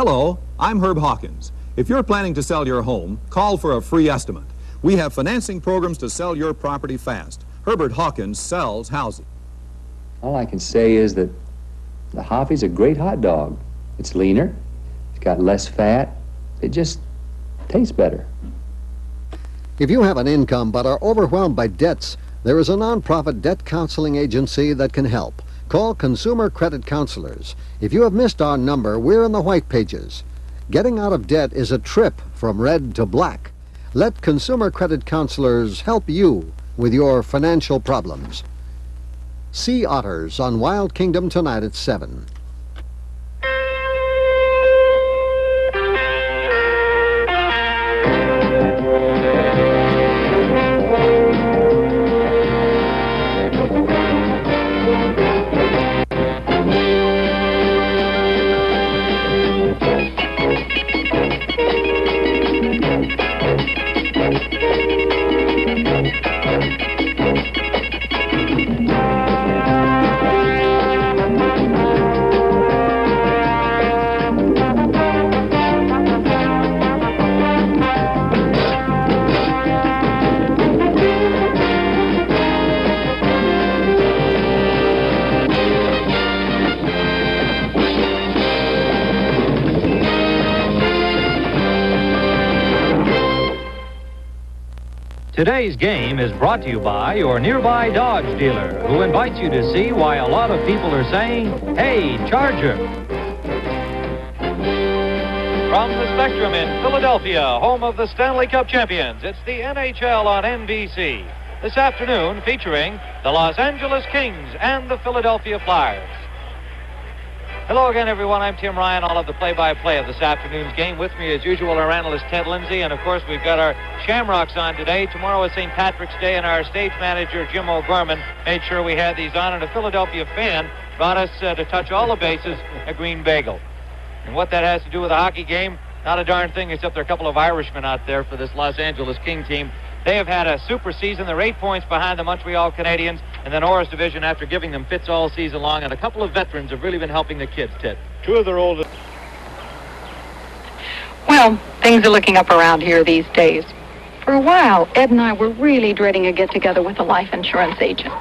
Hello, I'm Herb Hawkins. If you're planning to sell your home, call for a free estimate. We have financing programs to sell your property fast. Herbert Hawkins sells houses. All I can say is that the Hoffy's a great hot dog. It's leaner, it's got less fat, it just tastes better. If you have an income but are overwhelmed by debts, there is a nonprofit debt counseling agency that can help. Call Consumer Credit Counselors. If you have missed our number, we're in the white pages. Getting out of debt is a trip from red to black. Let Consumer Credit Counselors help you with your financial problems. Sea Otters on Wild Kingdom tonight at 7. Today's game is brought to you by your nearby Dodge dealer, who invites you to see why a lot of people are saying, "Hey, Charger." From the Spectrum in Philadelphia, home of the Stanley Cup champions, it's the NHL on NBC. This afternoon featuring the Los Angeles Kings and the Philadelphia Flyers. Hello again, everyone. I'm Tim Ryan. I'll have the play-by-play of this afternoon's game. With me, as usual, our analyst Ted Lindsay. And, of course, we've got our Shamrocks on today. Tomorrow is St. Patrick's Day, and our stage manager, Jim O'Gorman, made sure we had these on. And a Philadelphia fan brought us to touch all the bases, a green bagel. And what that has to do with a hockey game, not a darn thing, except there are a couple of Irishmen out there for this Los Angeles King team. They have had a super season. They're 8 points behind the Montreal Canadiens and then Orr's division after giving them fits all season long. And a couple of veterans have really been helping the kids, Ted. Two of their oldest. Well, things are looking up around here these days. For a while, Ed and I were really dreading a get-together with a life insurance agent.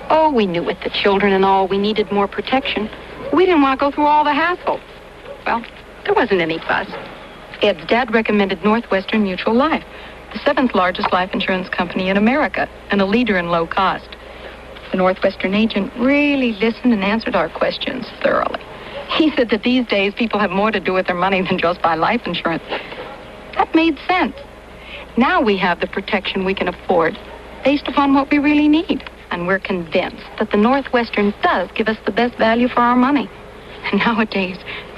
Oh, we knew with the children and all, we needed more protection. We didn't want to go through all the hassle. Well, there wasn't any fuss. Ed's dad recommended Northwestern Mutual Life, the 7th largest life insurance company in America and a leader in low cost. The Northwestern agent really listened and answered our questions thoroughly. He said that these days people have more to do with their money than just buy life insurance. That made sense. Now we have the protection we can afford based upon what we really need. And we're convinced that the Northwestern does give us the best value for our money. And nowadays,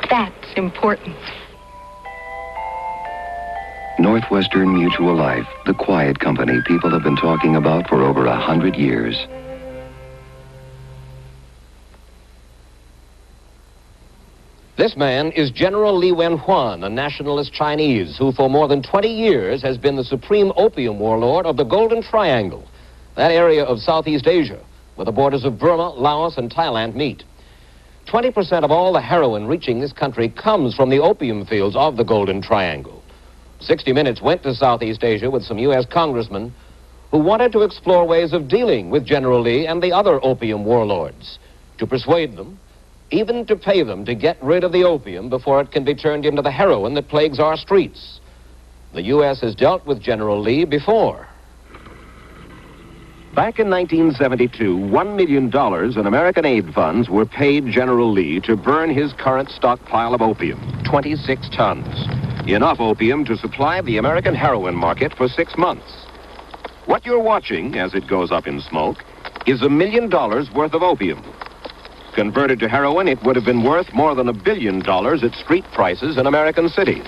that's important. Northwestern Mutual Life, the quiet company people have been talking about for over 100 years. This man is General Li Wenhuan, a nationalist Chinese who for more than 20 years has been the supreme opium warlord of the Golden Triangle, that area of Southeast Asia where the borders of Burma, Laos, and Thailand meet. 20% of all the heroin reaching this country comes from the opium fields of the Golden Triangle. 60 Minutes went to Southeast Asia with some U.S. congressmen who wanted to explore ways of dealing with General Li and the other opium warlords, to persuade them, even to pay them to get rid of the opium before it can be turned into the heroin that plagues our streets. The U.S. has dealt with General Li before. Back in 1972, $1 million in American aid funds were paid General Li to burn his current stockpile of opium, 26 tons. Enough opium to supply the American heroin market for 6 months. What you're watching, as it goes up in smoke, is $1 million worth of opium. Converted to heroin, it would have been worth more than $1 billion at street prices in American cities.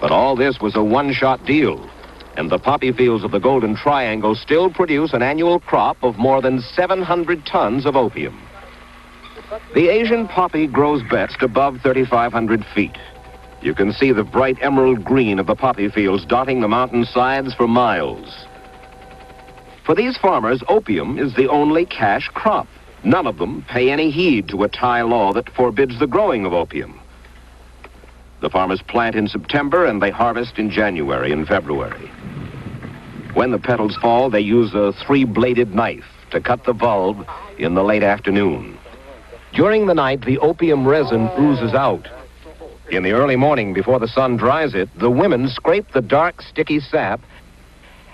But all this was a one-shot deal, and the poppy fields of the Golden Triangle still produce an annual crop of more than 700 tons of opium. The Asian poppy grows best above 3,500 feet. You can see the bright emerald green of the poppy fields dotting the mountainsides for miles. For these farmers, opium is the only cash crop. None of them pay any heed to a Thai law that forbids the growing of opium. The farmers plant in September and they harvest in January and February. When the petals fall, they use a 3-bladed knife to cut the bulb in the late afternoon. During the night, the opium resin oozes out. In the early morning, before the sun dries it, the women scrape the dark, sticky sap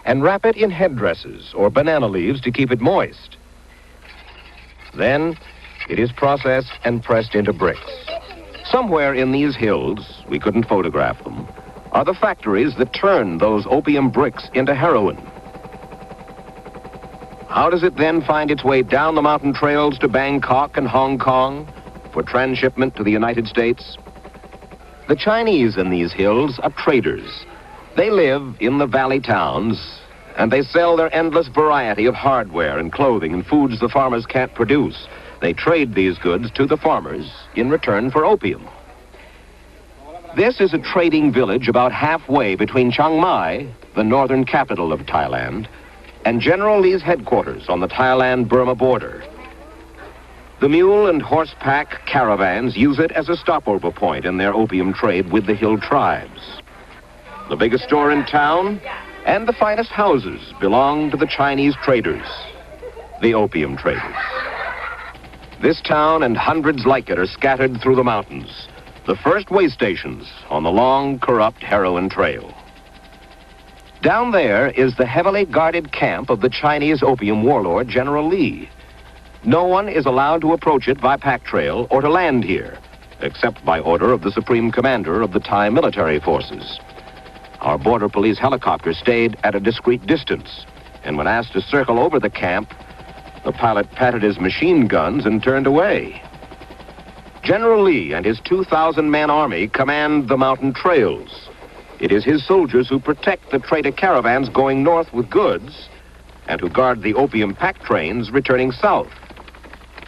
and wrap it in headdresses or banana leaves to keep it moist. Then it is processed and pressed into bricks. Somewhere in these hills, we couldn't photograph them, are the factories that turn those opium bricks into heroin. How does it then find its way down the mountain trails to Bangkok and Hong Kong for transshipment to the United States? The Chinese in these hills are traders. They live in the valley towns, and they sell their endless variety of hardware and clothing and foods the farmers can't produce. They trade these goods to the farmers in return for opium. This is a trading village about halfway between Chiang Mai, the northern capital of Thailand, and General Lee's headquarters on the Thailand-Burma border. The mule and horse pack caravans use it as a stopover point in their opium trade with the hill tribes. The biggest store in town and the finest houses belong to the Chinese traders, the opium traders. This town and hundreds like it are scattered through the mountains, the first way stations on the long, corrupt heroin trail. Down there is the heavily guarded camp of the Chinese opium warlord, General Lee. No one is allowed to approach it by pack trail or to land here, except by order of the Supreme Commander of the Thai military forces. Our border police helicopter stayed at a discreet distance, and when asked to circle over the camp, the pilot patted his machine guns and turned away. General Lee and his 2,000-man army command the mountain trails. It is his soldiers who protect the trader caravans going north with goods and who guard the opium pack trains returning south.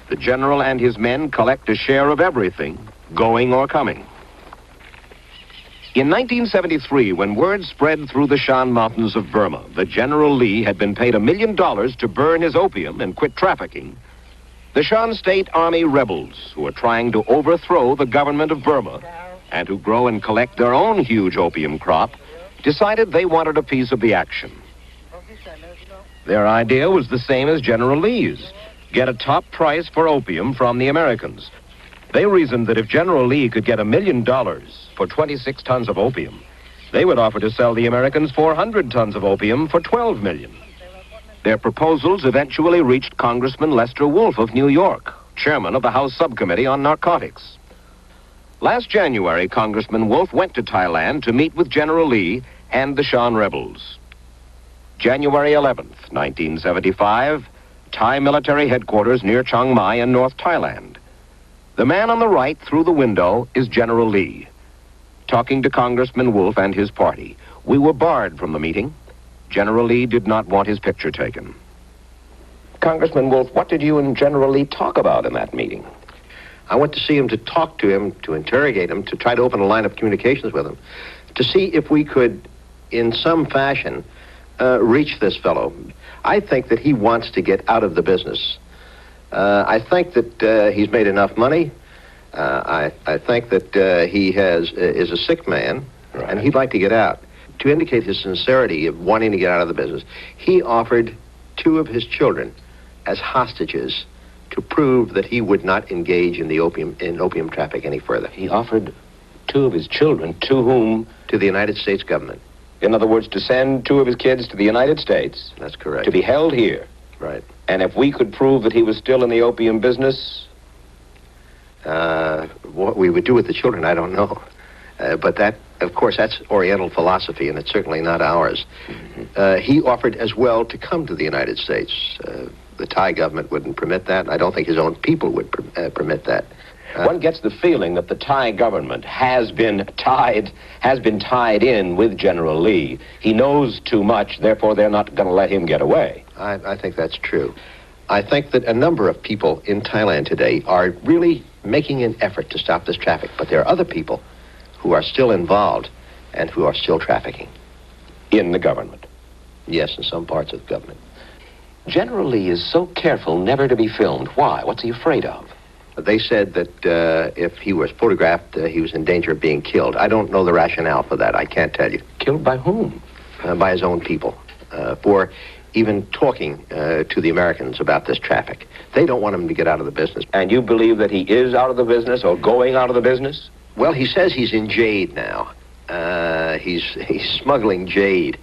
The general and his men collect a share of everything, going or coming. In 1973, when word spread through the Shan Mountains of Burma that General Lee had been paid $1 million to burn his opium and quit trafficking, the Shan State Army rebels, who are trying to overthrow the government of Burma and who grow and collect their own huge opium crop, decided they wanted a piece of the action. Their idea was the same as General Lee's: get a top price for opium from the Americans. They reasoned that if General Lee could get $1 million for 26 tons of opium, they would offer to sell the Americans 400 tons of opium for $12 million. Their proposals eventually reached Congressman Lester Wolf of New York, chairman of the House Subcommittee on Narcotics. Last January, Congressman Wolf went to Thailand to meet with General Lee and the Shan rebels. January 11th, 1975, Thai military headquarters near Chiang Mai in North Thailand. The man on the right through the window is General Lee, talking to Congressman Wolf and his party. We were barred from the meeting. General Lee did not want his picture taken. Congressman Wolf, what did you and General Lee talk about in that meeting? I went to see him, to talk to him, to interrogate him, to try to open a line of communications with him, to see if we could, in some fashion, reach this fellow. I think that he wants to get out of the business. I think that he's made enough money. I think that he is a sick man, right, and he'd like to get out. To indicate his sincerity of wanting to get out of the business, he offered 2 of his children as hostages to prove that he would not engage in the opium traffic any further. He offered 2 of his children to whom? To the United States government. In other words, to send 2 of his kids to the United States. That's correct. To be held here. Right. And if we could prove that he was still in the opium business? What we would do with the children, I don't know. But that, of course, that's Oriental philosophy, and it's certainly not ours. Mm-hmm. He offered as well to come to the United States. The Thai government wouldn't permit that, and I don't think his own people would permit that. One gets the feeling that the Thai government has been tied in with General Lee. He knows too much, therefore they're not going to let him get away. I think that's true. I think that a number of people in Thailand today are really making an effort to stop this traffic, but there are other people who are still involved and who are still trafficking. In the government? Yes, in some parts of the government. General Lee is so careful never to be filmed. Why? What's he afraid of? They said that if he was photographed, he was in danger of being killed. I don't know the rationale for that. I can't tell you. Killed by whom? By his own people, for even talking to the Americans about this traffic. They don't want him to get out of the business. And you believe that he is out of the business or going out of the business? Well, he says he's in jade now. He's smuggling jade.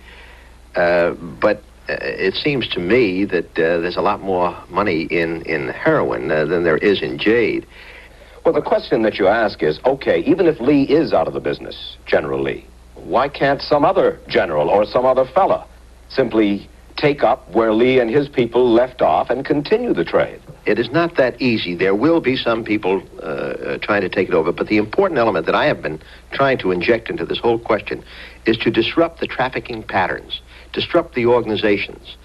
But it seems to me that there's a lot more money in heroin than there is in jade. Well, the question that you ask is, okay, even if Lee is out of the business, General Lee, why can't some other general or some other fella simply take up where Lee and his people left off and continue the trade? It is not that easy. There will be some people trying to take it over, but the important element that I have been trying to inject into this whole question is to disrupt the trafficking patterns, disrupt the organizations,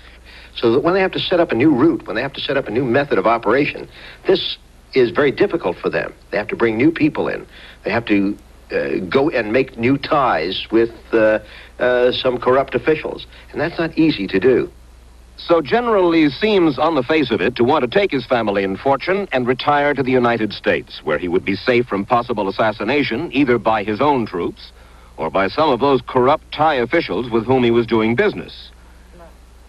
so that when they have to set up a new route, when they have to set up a new method of operation, this is very difficult for them. They have to bring new people in. They have to go and make new ties with some corrupt officials, and that's not easy to do. So General Lee seems, on the face of it, to want to take his family and fortune and retire to the United States, where he would be safe from possible assassination, either by his own troops or by some of those corrupt Thai officials with whom he was doing business.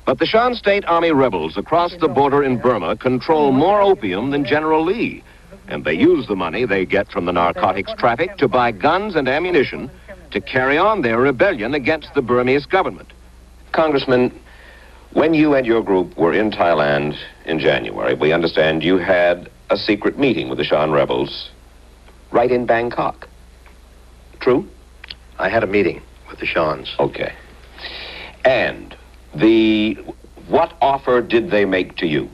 But the Shan State Army rebels across the border in Burma control more opium than General Lee, and they use the money they get from the narcotics traffic to buy guns and ammunition to carry on their rebellion against the Burmese government. Congressman, when you and your group were in Thailand in January, we understand you had a secret meeting with the Shan rebels right in Bangkok. True? I had a meeting with the Shans. Okay. And what offer did they make to you?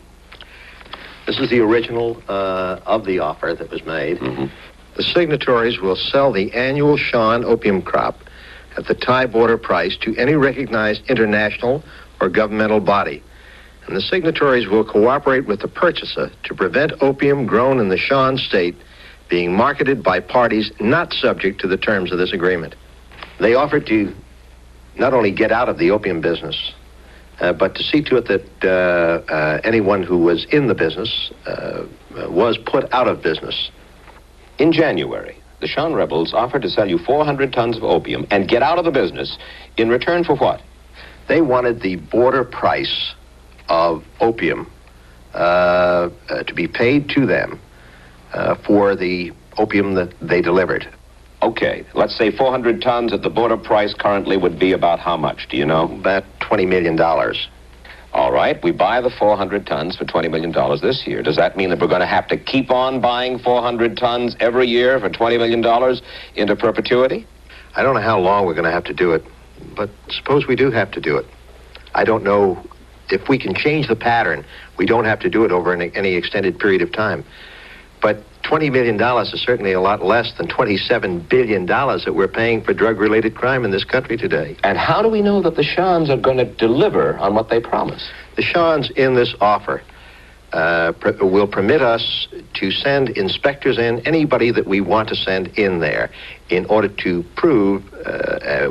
This is the original of the offer that was made. Mm-hmm. The signatories will sell the annual Shan opium crop at the Thai border price to any recognized international or governmental body. And the signatories will cooperate with the purchaser to prevent opium grown in the Shan state being marketed by parties not subject to the terms of this agreement. They offered to not only get out of the opium business, but to see to it that anyone who was in the business was put out of business. In January, the Shan rebels offered to sell you 400 tons of opium and get out of the business in return for what? They wanted the border price of opium to be paid to them for the opium that they delivered. Okay, let's say 400 tons at the border price currently would be about how much, do you know? About $20 million. All right, we buy the 400 tons for $20 million this year. Does that mean that we're going to have to keep on buying 400 tons every year for $20 million into perpetuity? I don't know how long we're going to have to do it, but suppose we do have to do it. I don't know if we can change the pattern. We don't have to do it over any extended period of time. But $20 million is certainly a lot less than $27 billion that we're paying for drug-related crime in this country today. And how do we know that the Shans are going to deliver on what they promise? The Shans in this offer will permit us to send inspectors in, anybody that we want to send in there, in order to prove,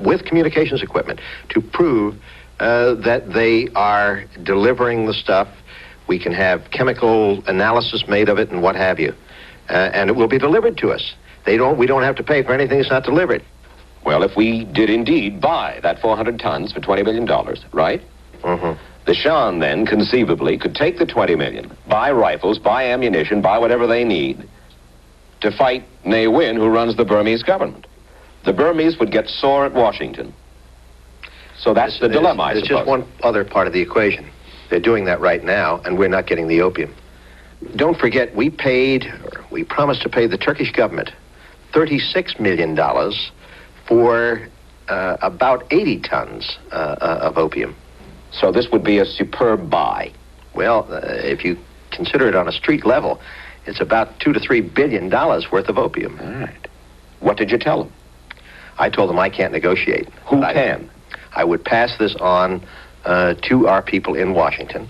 with communications equipment, to prove that they are delivering the stuff. We can have chemical analysis made of it and what have you. And it will be delivered to us. We don't have to pay for anything that's not delivered. Well, if we did indeed buy that 400 tons for $20 million, right? Mm-hmm. The Shan then, conceivably, could take the $20 million, buy rifles, buy ammunition, buy whatever they need to fight Ne Win, who runs the Burmese government. The Burmese would get sore at Washington. So that's the dilemma, I suppose. There's just one other part of the equation. They're doing that right now, and we're not getting the opium. Don't forget, we promised to pay the Turkish government $36 million for about 80 tons of opium. So this would be a superb buy. Well, if you consider it on a street level, it's about $2 to $3 billion worth of opium. All right. What did you tell them? I told them I can't negotiate. Who can? I would pass this on to our people in Washington,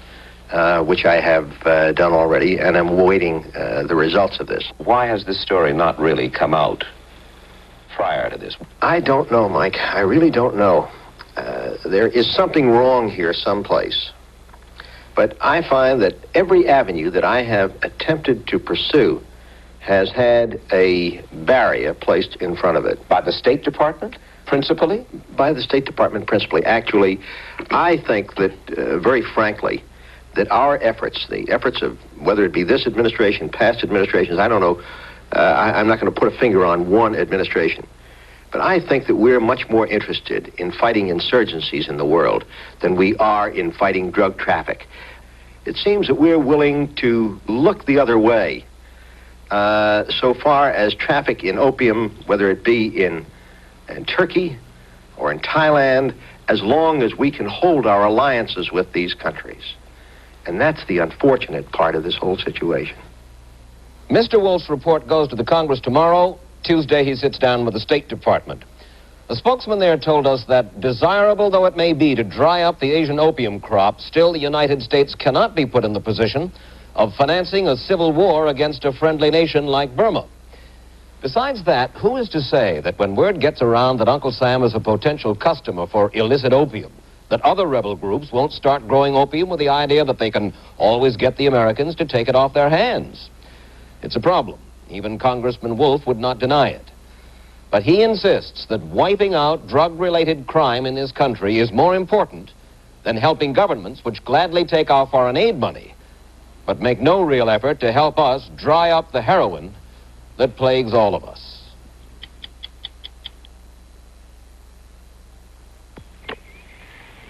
which I have done already, and I'm awaiting the results of this. Why has this story not really come out prior to this? I don't know, Mike. I really don't know. There is something wrong here someplace. But I find that every avenue that I have attempted to pursue has had a barrier placed in front of it. By the State Department, principally? By the State Department principally. Actually, I think that, very frankly, that our efforts, the efforts of whether it be this administration, past administrations, I don't know, I'm not going to put a finger on one administration, but I think that we're much more interested in fighting insurgencies in the world than we are in fighting drug traffic. It seems that we're willing to look the other way so far as traffic in opium, whether it be in Turkey or in Thailand, as long as we can hold our alliances with these countries. And that's the unfortunate part of this whole situation. Mr. Wolf's report goes to the Congress tomorrow. Tuesday, he sits down with the State Department. The spokesman there told us that, desirable though it may be to dry up the Asian opium crop, still the United States cannot be put in the position of financing a civil war against a friendly nation like Burma. Besides that, who is to say that when word gets around that Uncle Sam is a potential customer for illicit opium, that other rebel groups won't start growing opium with the idea that they can always get the Americans to take it off their hands? It's a problem. Even Congressman Wolf would not deny it. But he insists that wiping out drug-related crime in this country is more important than helping governments which gladly take our foreign aid money, but make no real effort to help us dry up the heroin that plagues all of us.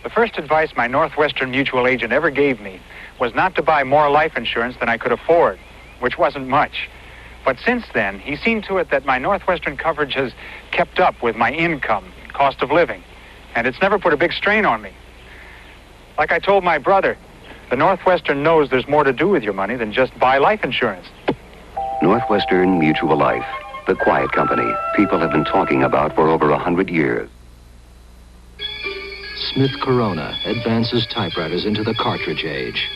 The first advice my Northwestern mutual agent ever gave me was not to buy more life insurance than I could afford, which wasn't much. But since then, he seen to it that my Northwestern coverage has kept up with my income, cost of living, and it's never put a big strain on me. Like I told my brother, the Northwestern knows there's more to do with your money than just buy life insurance. Northwestern Mutual Life, the quiet company people have been talking about for over 100 years. Smith Corona advances typewriters into the cartridge age.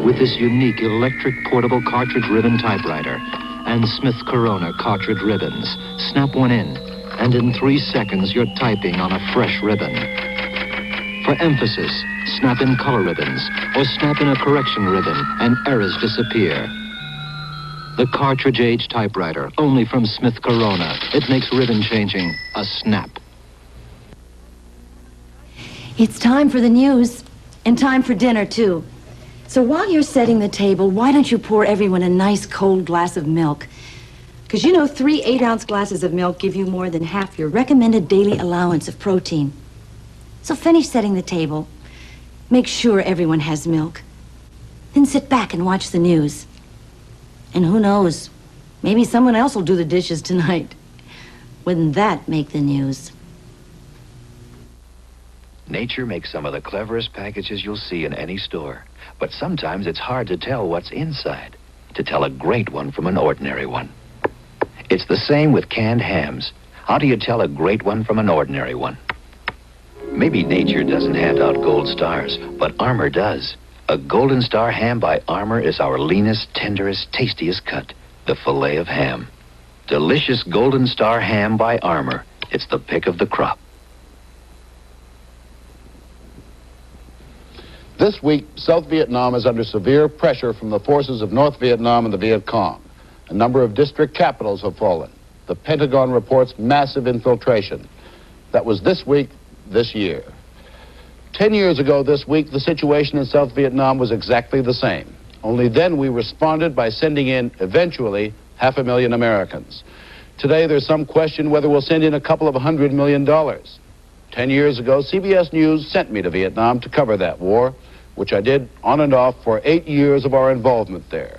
With this unique electric portable cartridge ribbon typewriter and Smith Corona cartridge ribbons, snap one in, and in 3 seconds you're typing on a fresh ribbon. For emphasis, snap in color ribbons or snap in a correction ribbon and errors disappear. The cartridge age typewriter, only from Smith Corona. It makes ribbon changing a snap. It's time for the news, and time for dinner, too. So while you're setting the table, why don't you pour everyone a nice cold glass of milk? Because you know 3 8-ounce glasses of milk give you more than half your recommended daily allowance of protein. So finish setting the table. Make sure everyone has milk. Then sit back and watch the news. And who knows, maybe someone else will do the dishes tonight. Wouldn't that make the news? Nature makes some of the cleverest packages you'll see in any store. But sometimes it's hard to tell what's inside, to tell a great one from an ordinary one. It's the same with canned hams. How do you tell a great one from an ordinary one? Maybe nature doesn't hand out gold stars, but Armour does. A Golden Star ham by Armour is our leanest, tenderest, tastiest cut, the filet of ham. Delicious Golden Star ham by Armour. It's the pick of the crop. This week, South Vietnam is under severe pressure from the forces of North Vietnam and the Viet Cong. A number of district capitals have fallen. The Pentagon reports massive infiltration. That was this week, this year. 10 years ago this week, the situation in South Vietnam was exactly the same. Only then we responded by sending in, eventually, 500,000 Americans. Today, there's some question whether we'll send in a couple of $100 million. 10 years ago, CBS News sent me to Vietnam to cover that war, which I did on and off for 8 years of our involvement there.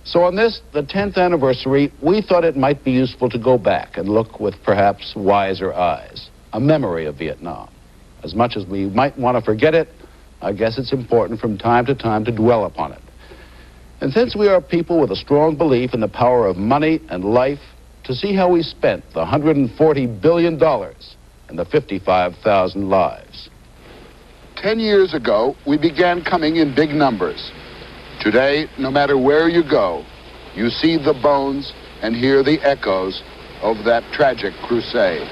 So on this, the 10th anniversary, we thought it might be useful to go back and look with perhaps wiser eyes. A memory of Vietnam. As much as we might want to forget it, I guess it's important from time to time to dwell upon it. And since we are people with a strong belief in the power of money and life, to see how we spent the $140 billion and the 55,000 lives. 10 years ago, we began coming in big numbers. Today, no matter where you go, you see the bones and hear the echoes of that tragic crusade.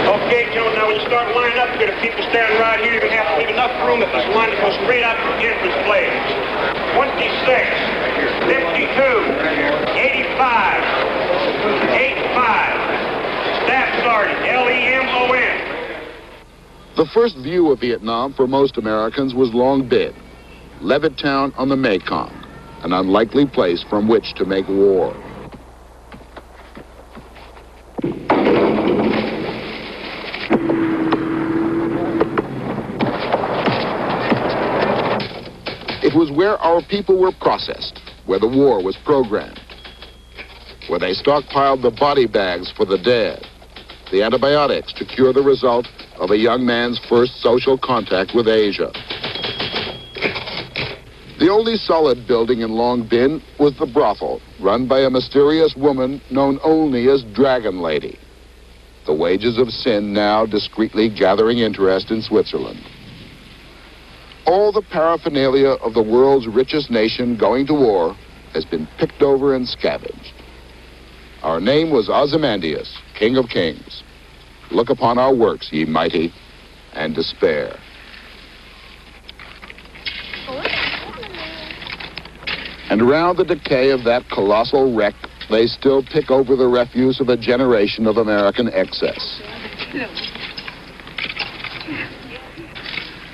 Okay, Joe, now we start. start lining up, you're going to people standing right here. You're going to have to leave enough room that this line to go straight out to the entrance place. 26, 52, 85, 85. Staff Sergeant, L-E-M-O-N. The first view of Vietnam for most Americans was Long Binh, Levittown on the Mekong, an unlikely place from which to make war. It was where our people were processed, where the war was programmed, where they stockpiled the body bags for the dead, the antibiotics to cure the result of a young man's first social contact with Asia. The only solid building in Long Binh was the brothel, run by a mysterious woman known only as Dragon Lady. The wages of sin now discreetly gathering interest in Switzerland. All the paraphernalia of the world's richest nation going to war has been picked over and scavenged. Our name was Ozymandias, King of Kings. Look upon our works, ye mighty, and despair. And around the decay of that colossal wreck, they still pick over the refuse of a generation of American excess.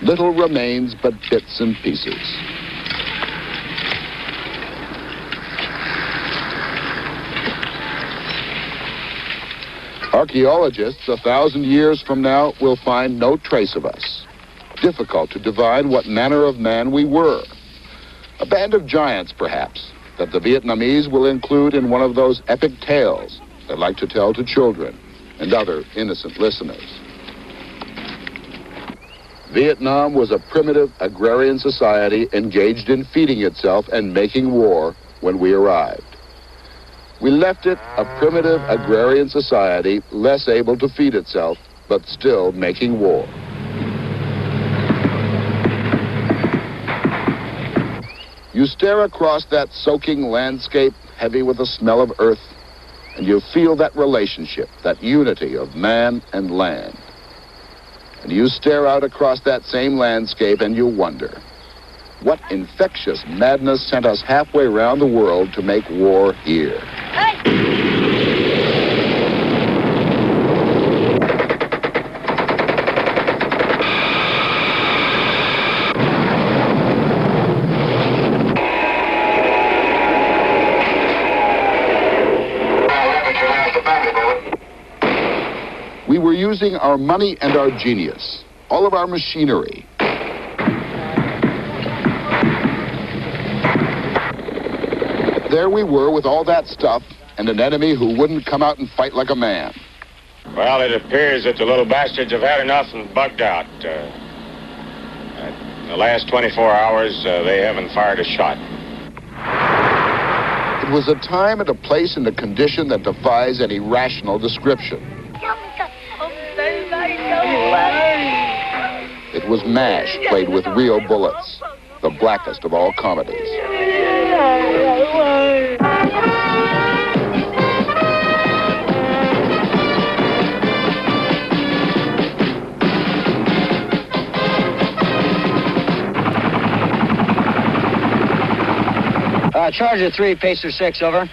Little remains but bits and pieces. Archaeologists 1,000 years from now will find no trace of us. Difficult to divine what manner of man we were. A band of giants, perhaps, that the Vietnamese will include in one of those epic tales they like to tell to children and other innocent listeners. Vietnam was a primitive agrarian society engaged in feeding itself and making war when we arrived. We left it a primitive agrarian society less able to feed itself, but still making war. You stare across that soaking landscape heavy with the smell of earth, and you feel that relationship, that unity of man and land. And you stare out across that same landscape and you wonder, what infectious madness sent us halfway around the world to make war here? We were using our money and our genius, all of our machinery. There we were with all that stuff and an enemy who wouldn't come out and fight like a man. Well, it appears that the little bastards have had enough and bugged out. In the last 24 hours, they haven't fired a shot. It was a time and a place and a condition that defies any rational description. It was MASH played with real bullets, the blackest of all comedies. Charger 3, Pacer 6, over.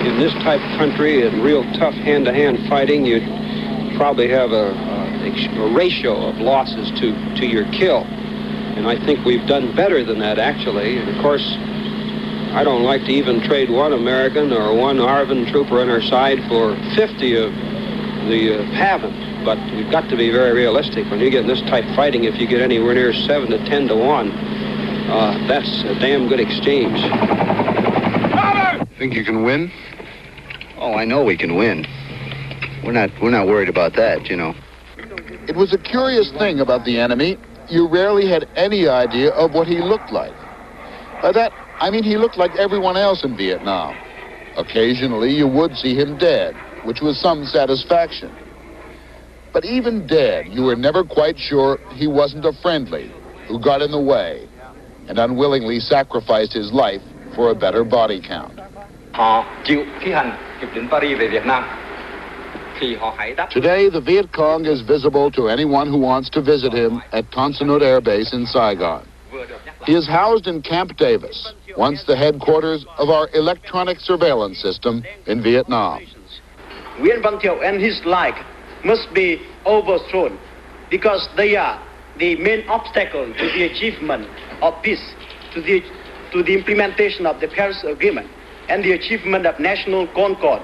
In this type of country, in real tough hand-to-hand fighting, you'd probably have a ratio of losses to your kill. And I think we've done better than that, actually. And of course, I don't like to even trade one American or one ARVN trooper on our side for 50 of the haven't. But we've got to be very realistic. When you get in this type of fighting, if you get anywhere near 7 to 10 to 1, that's a damn good exchange. Think you can win? Oh, I know we can win. We're not worried about that, you know. It was a curious thing about the enemy. You rarely had any idea of what he looked like. By that, I mean, he looked like everyone else in Vietnam. Occasionally, you would see him dead, which was some satisfaction. But even dead, you were never quite sure he wasn't a friendly who got in the way and unwillingly sacrificed his life for a better body count. Today, the Viet Cong is visible to anyone who wants to visit him at Ton Son Air Base in Saigon. He is housed in Camp Davis, once the headquarters of our electronic surveillance system in Vietnam. Nguyen Văn Thiệu and his like must be overthrown because they are the main obstacle to the achievement of peace, to the implementation of the Paris Agreement and the achievement of national concord.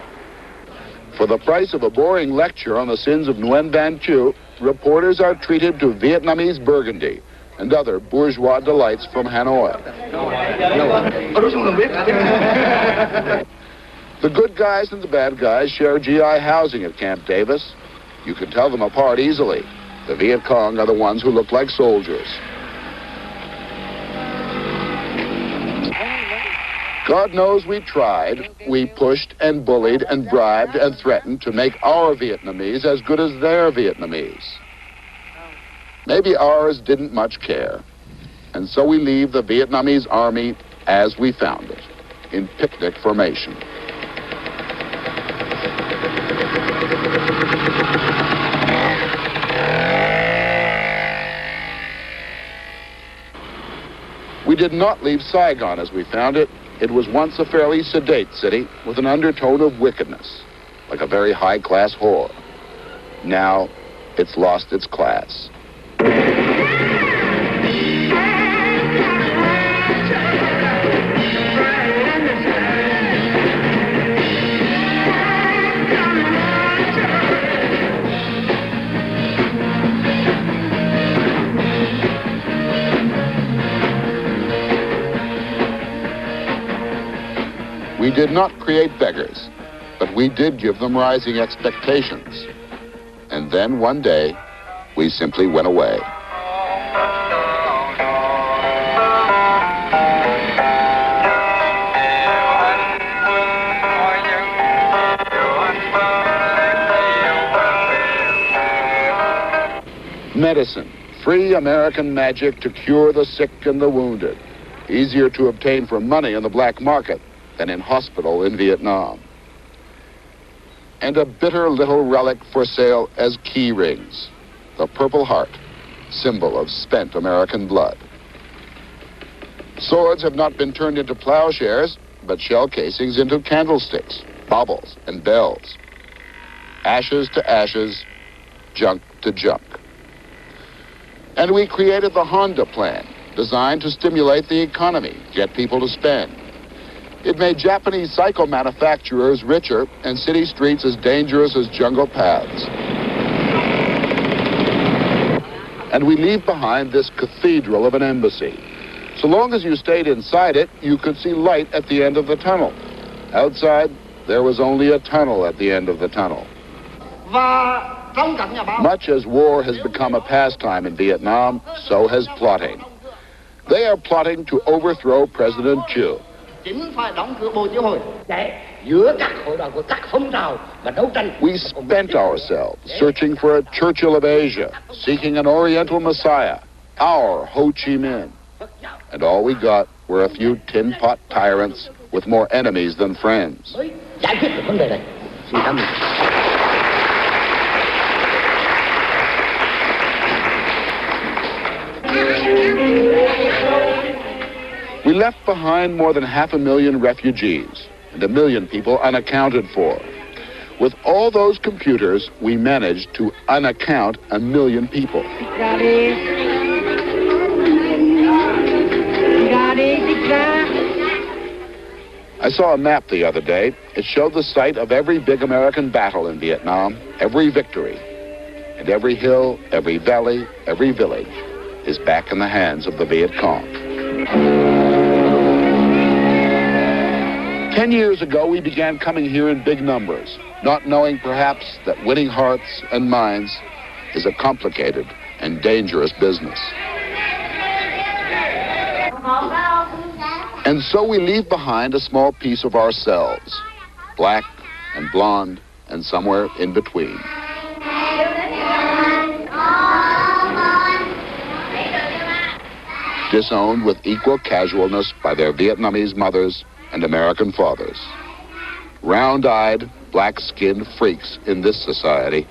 For the price of a boring lecture on the sins of Nguyen Van Thieu, reporters are treated to Vietnamese burgundy and other bourgeois delights from Hanoi. The good guys and the bad guys share GI housing at Camp Davis. You can tell them apart easily. The Viet Cong are the ones who look like soldiers. God knows we tried. We pushed and bullied and bribed and threatened to make our Vietnamese as good as their Vietnamese. Maybe ours didn't much care. And so we leave the Vietnamese army as we found it, in picnic formation. We did not leave Saigon as we found it. It was once a fairly sedate city with an undertone of wickedness, like a very high-class whore. Now, it's lost its class. We did not create beggars, but we did give them rising expectations. And then one day, we simply went away. Medicine, free American magic to cure the sick and the wounded. Easier to obtain for money in the black market than in hospital in Vietnam. And a bitter little relic for sale as key rings, the Purple Heart, symbol of spent American blood. Swords have not been turned into plowshares, but shell casings into candlesticks, baubles, and bells. Ashes to ashes, junk to junk. And we created the Honda Plan, designed to stimulate the economy, get people to spend. It made Japanese cycle manufacturers richer and city streets as dangerous as jungle paths. And we leave behind this cathedral of an embassy. So long as you stayed inside it, you could see light at the end of the tunnel. Outside, there was only a tunnel at the end of the tunnel. Much as war has become a pastime in Vietnam, so has plotting. They are plotting to overthrow President Thieu. We spent ourselves searching for a Churchill of Asia, seeking an Oriental Messiah, our Ho Chi Minh. And all we got were a few tin pot tyrants with more enemies than friends. We left behind more than 500,000 refugees and 1 million people unaccounted for. With all those computers, we managed to unaccount 1 million people. I saw a map the other day. It showed the site of every big American battle in Vietnam, every victory. And every hill, every valley, every village is back in the hands of the Viet Cong. 10 years ago, we began coming here in big numbers, not knowing perhaps that winning hearts and minds is a complicated and dangerous business. And so we leave behind a small piece of ourselves, black and blonde and somewhere in between. Disowned with equal casualness by their Vietnamese mothers and American fathers. Round-eyed, black-skinned freaks in this society,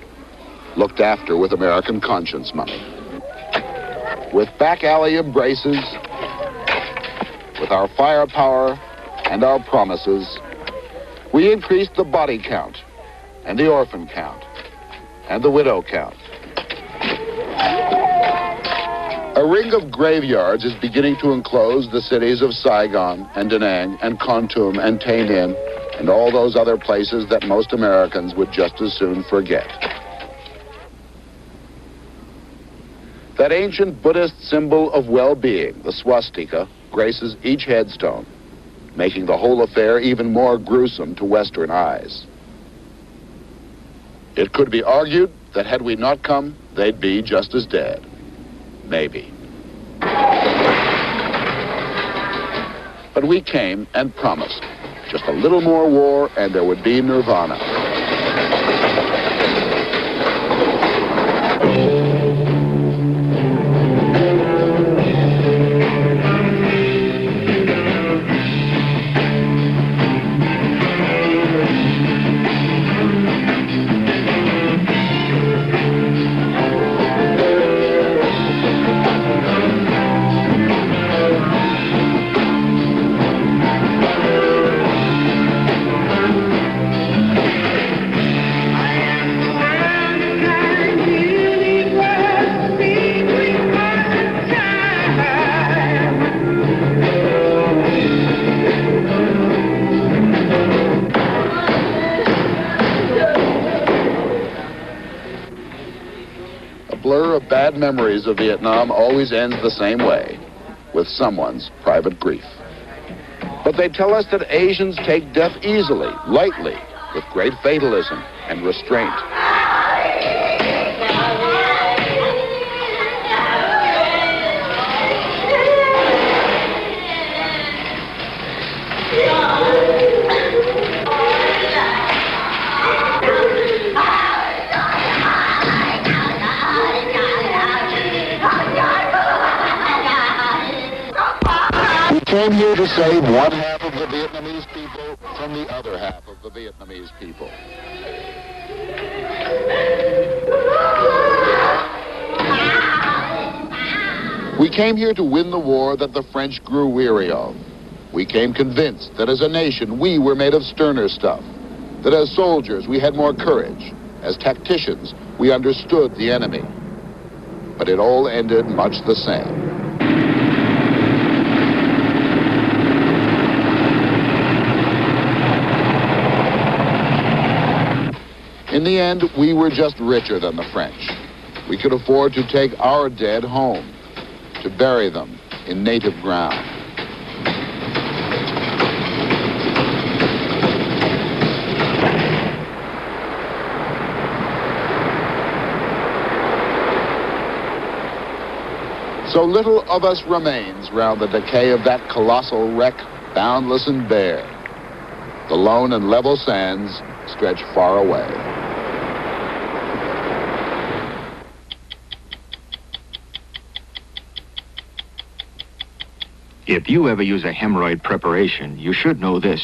looked after with American conscience money. With back-alley embraces, with our firepower and our promises, we increased the body count and the orphan count and the widow count. A ring of graveyards is beginning to enclose the cities of Saigon and Da Nang and Kontum and Tay Ninh and all those other places that most Americans would just as soon forget. That ancient Buddhist symbol of well-being, the swastika, graces each headstone, making the whole affair even more gruesome to Western eyes. It could be argued that had we not come, they'd be just as dead. Maybe. But we came and promised. Just a little more war and there would be nirvana. Bad memories of Vietnam always ends the same way, with someone's private grief. But they tell us that Asians take death easily, lightly, with great fatalism and restraint. Came here to save one half of the Vietnamese people from the other half of the Vietnamese people. We came here to win the war that the French grew weary of. We came convinced that as a nation we were made of sterner stuff, that as soldiers we had more courage, as tacticians we understood the enemy. But it all ended much the same. In the end, we were just richer than the French. We could afford to take our dead home, to bury them in native ground. So little of us remains round the decay of that colossal wreck, boundless and bare. The lone and level sands stretch far away. If you ever use a hemorrhoid preparation, you should know this.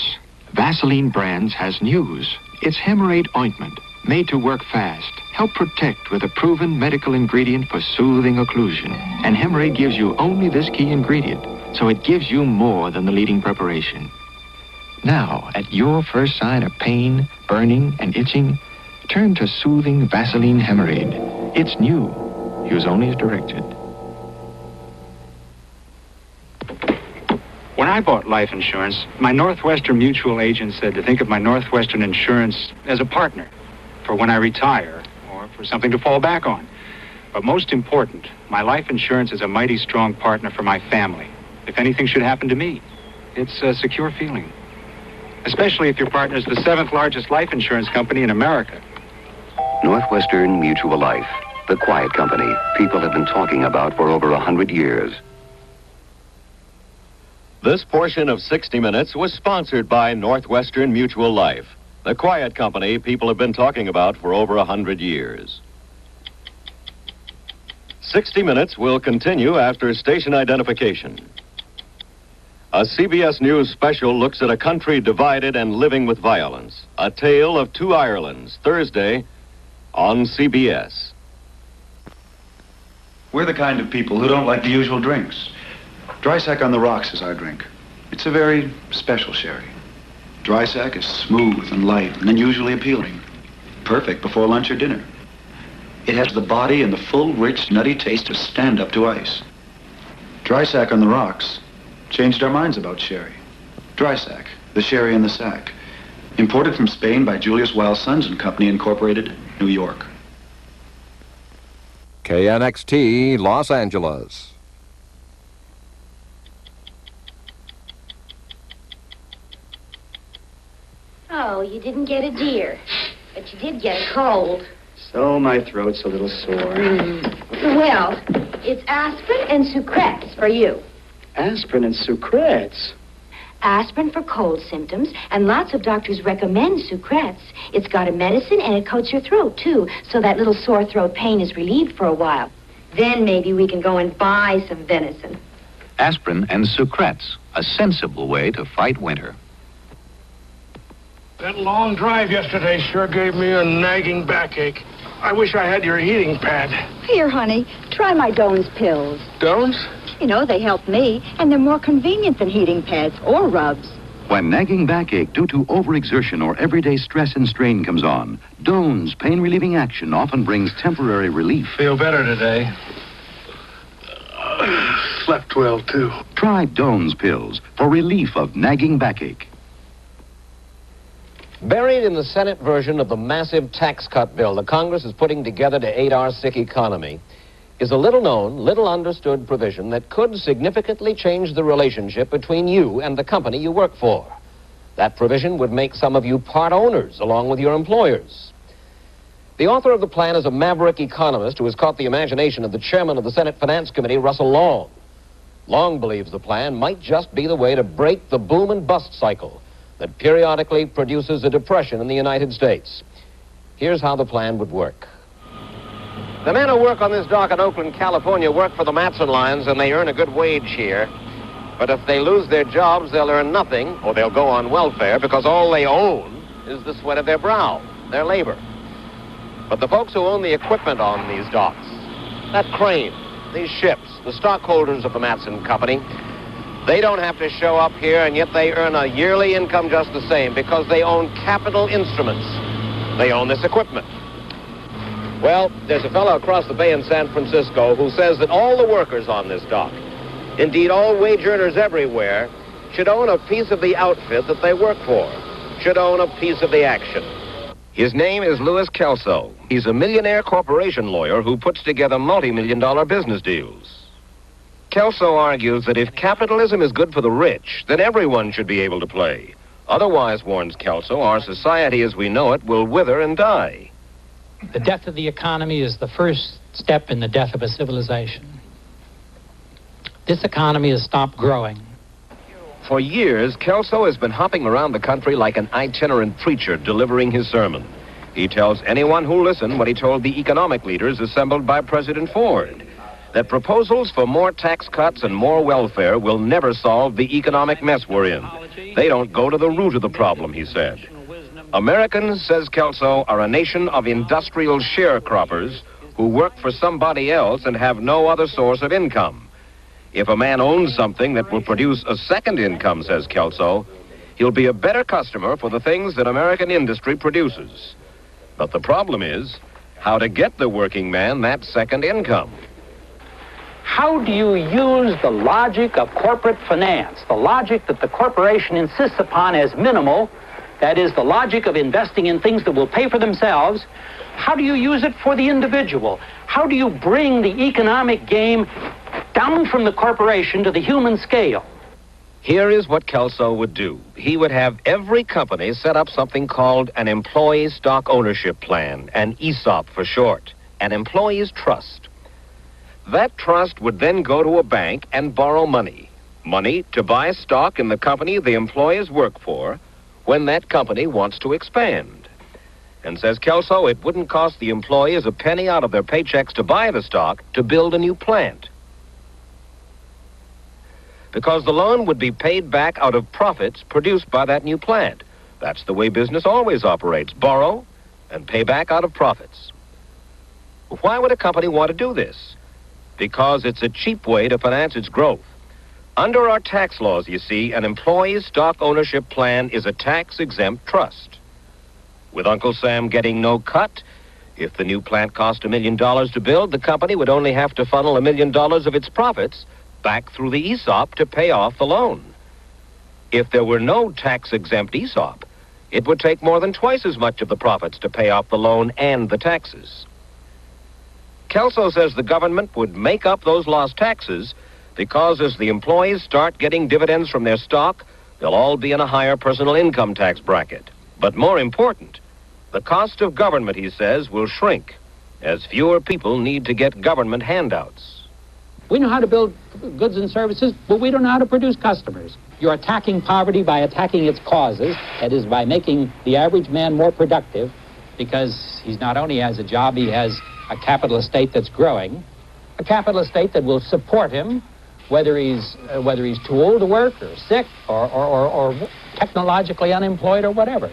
Vaseline Brands has news. It's hemorrhoid ointment, made to work fast, help protect with a proven medical ingredient for soothing occlusion. And hemorrhoid gives you only this key ingredient, so it gives you more than the leading preparation. Now, at your first sign of pain, burning, and itching, turn to soothing Vaseline Hemorrhoid. It's new. Use only as directed. When I bought life insurance, my Northwestern mutual agent said to think of my Northwestern insurance as a partner for when I retire or for something to fall back on. But most important, my life insurance is a mighty strong partner for my family. If anything should happen to me, it's a secure feeling. Especially if your partner is the 7th largest life insurance company in America. Northwestern Mutual Life, the quiet company people have been talking about for over 100 years. This portion of 60 Minutes was sponsored by Northwestern Mutual Life, the quiet company people have been talking about for over 100 years. 60 Minutes will continue after station identification. A CBS News special looks at a country divided and living with violence. A Tale of Two Irelands, Thursday on CBS. We're the kind of people who don't like the usual drinks. Dry Sack on the Rocks is our drink. It's a very special sherry. Dry Sack is smooth and light and unusually appealing. Perfect before lunch or dinner. It has the body and the full, rich, nutty taste to stand up to ice. Dry Sack on the Rocks changed our minds about sherry. Dry Sack, the sherry in the sack. Imported from Spain by Julius Weil Sons and Company, Incorporated, New York. KNXT, Los Angeles. Oh, you didn't get a deer, but you did get a cold. So my throat's a little sore. Well, it's aspirin and Sucrets for you. Aspirin and Sucrets? Aspirin for cold symptoms, and lots of doctors recommend Sucrets. It's got a medicine, and it coats your throat, too, so that little sore throat pain is relieved for a while. Then maybe we can go and buy some venison. Aspirin and Sucrets, a sensible way to fight winter. That long drive yesterday sure gave me a nagging backache. I wish I had your heating pad. Here, honey, try my Doan's pills. Doan's? You know, they help me, and they're more convenient than heating pads or rubs. When nagging backache due to overexertion or everyday stress and strain comes on, Doan's pain-relieving action often brings temporary relief. Feel better today. Slept well, too. Try Doan's pills for relief of nagging backache. Buried in the Senate version of the massive tax cut bill the Congress is putting together to aid our sick economy is a little-known, little-understood provision that could significantly change the relationship between you and the company you work for. That provision would make some of you part owners along with your employers. The author of the plan is a maverick economist who has caught the imagination of the chairman of the Senate Finance Committee, Russell Long. Long believes the plan might just be the way to break the boom and bust cycle that periodically produces a depression in the United States. Here's how the plan would work. The men who work on this dock in Oakland, California, work for the Matson Lines, and they earn a good wage here. But if they lose their jobs, they'll earn nothing, or they'll go on welfare, because all they own is the sweat of their brow, their labor. But the folks who own the equipment on these docks, that crane, these ships, the stockholders of the Matson Company, they don't have to show up here, and yet they earn a yearly income just the same because they own capital instruments. They own this equipment. Well, there's a fellow across the bay in San Francisco who says that all the workers on this dock, indeed all wage earners everywhere, should own a piece of the outfit that they work for, should own a piece of the action. His name is Louis Kelso. He's a millionaire corporation lawyer who puts together multi-million-dollar business deals. Kelso argues that if capitalism is good for the rich, then everyone should be able to play. Otherwise, warns Kelso, our society as we know it will wither and die. The death of the economy is the first step in the death of a civilization. This economy has stopped growing. For years, Kelso has been hopping around the country like an itinerant preacher delivering his sermon. He tells anyone who'll listen what he told the economic leaders assembled by President Ford, that proposals for more tax cuts and more welfare will never solve the economic mess we're in. They don't go to the root of the problem, he said. Americans, says Kelso, are a nation of industrial sharecroppers who work for somebody else and have no other source of income. If a man owns something that will produce a second income, says Kelso, he'll be a better customer for the things that American industry produces. But the problem is how to get the working man that second income. How do you use the logic of corporate finance, the logic that the corporation insists upon as minimal, that is, the logic of investing in things that will pay for themselves? How do you use it for the individual? How do you bring the economic game down from the corporation to the human scale? Here is what Kelso would do. He would have every company set up something called an employee stock ownership plan, an ESOP for short, an employee's trust. That trust would then go to a bank and borrow money. Money to buy stock in the company the employees work for when that company wants to expand. And says Kelso, it wouldn't cost the employees a penny out of their paychecks to buy the stock to build a new plant, because the loan would be paid back out of profits produced by that new plant. That's the way business always operates: borrow and pay back out of profits. Why would a company want to do this? Because it's a cheap way to finance its growth. Under our tax laws, you see, an employee's stock ownership plan is a tax-exempt trust. With Uncle Sam getting no cut, if the new plant cost $1 million to build, the company would only have to funnel $1 million of its profits back through the ESOP to pay off the loan. If there were no tax-exempt ESOP, it would take more than twice as much of the profits to pay off the loan and the taxes. Kelso says the government would make up those lost taxes because as the employees start getting dividends from their stock, they'll all be in a higher personal income tax bracket. But more important, the cost of government, he says, will shrink as fewer people need to get government handouts. We know how to build goods and services, but we don't know how to produce customers. You're attacking poverty by attacking its causes. That is, by making the average man more productive, because he's not only has a job, he has a capital estate that's growing, a capital estate that will support him, whether he's too old to work or sick or technologically unemployed or whatever.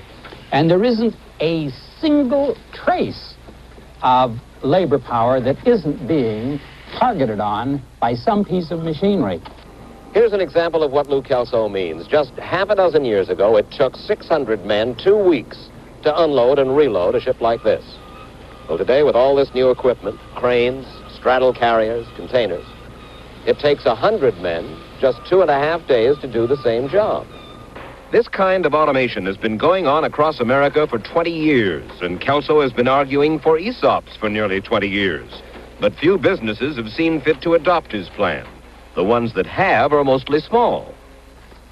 And there isn't a single trace of labor power that isn't being targeted on by some piece of machinery. Here's an example of what Lou Kelso means. Just half a dozen years ago, it took 600 men 2 weeks to unload and reload a ship like this. Well, today, with all this new equipment, cranes, straddle carriers, containers, it takes 100 men just 2.5 days to do the same job. This kind of automation has been going on across America for 20 years, and Kelso has been arguing for ESOPs for nearly 20 years. But few businesses have seen fit to adopt his plan. The ones that have are mostly small.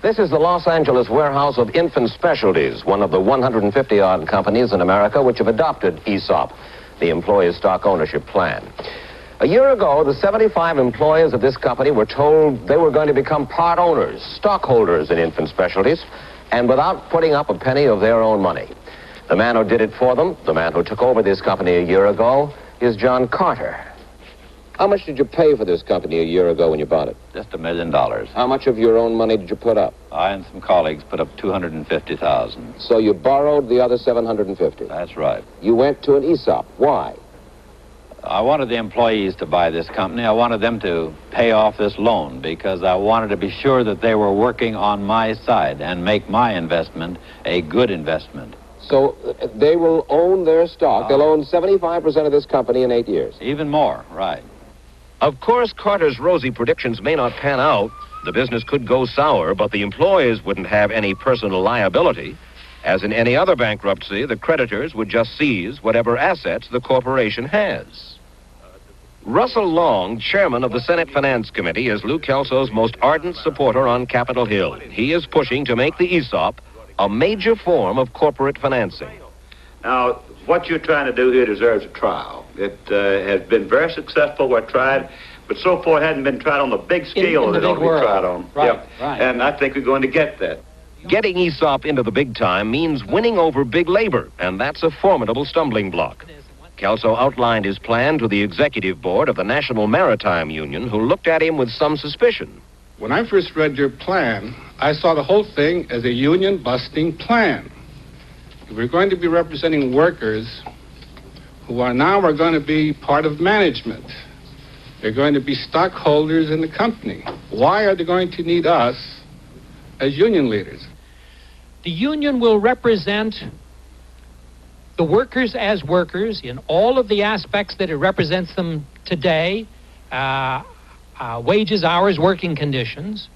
This is the Los Angeles warehouse of Infant Specialties, one of the 150-odd companies in America which have adopted ESOP, the Employee Stock Ownership Plan. A year ago, the 75 employees of this company were told they were going to become part owners, stockholders in Infant Specialties, and without putting up a penny of their own money. The man who did it for them, the man who took over this company a year ago, is John Carter. How much did you pay for this company a year ago when you bought it? Just $1 million. How much of your own money did you put up? I and some colleagues put up $250,000. So you borrowed the other $750,000? That's right. You went to an ESOP. Why? I wanted the employees to buy this company. I wanted them to pay off this loan because I wanted to be sure that they were working on my side and make my investment a good investment. So they will own their stock. They'll own 75% of this company in 8 years. Even more, right. Of course, Carter's rosy predictions may not pan out. The business could go sour, but the employees wouldn't have any personal liability. As in any other bankruptcy, the creditors would just seize whatever assets the corporation has. Russell Long, chairman of the Senate Finance Committee, is Lou Kelso's most ardent supporter on Capitol Hill. He is pushing to make the ESOP a major form of corporate financing. Now, what you're trying to do here deserves a trial. It has been very successful where tried, but so far it hasn't been tried on the big scale that it ought to be tried on. Right, right. And I think we're going to get that. Getting ESOP into the big time means winning over big labor, and that's a formidable stumbling block. Kelso outlined his plan to the executive board of the National Maritime Union, who looked at him with some suspicion. When I first read your plan, I saw the whole thing as a union-busting plan. We're going to be representing workers who are going to be part of management. They're going to be stockholders in the company. Why are they going to need us as union leaders? The union will represent the workers as workers in all of the aspects that it represents them today, wages, hours, working conditions,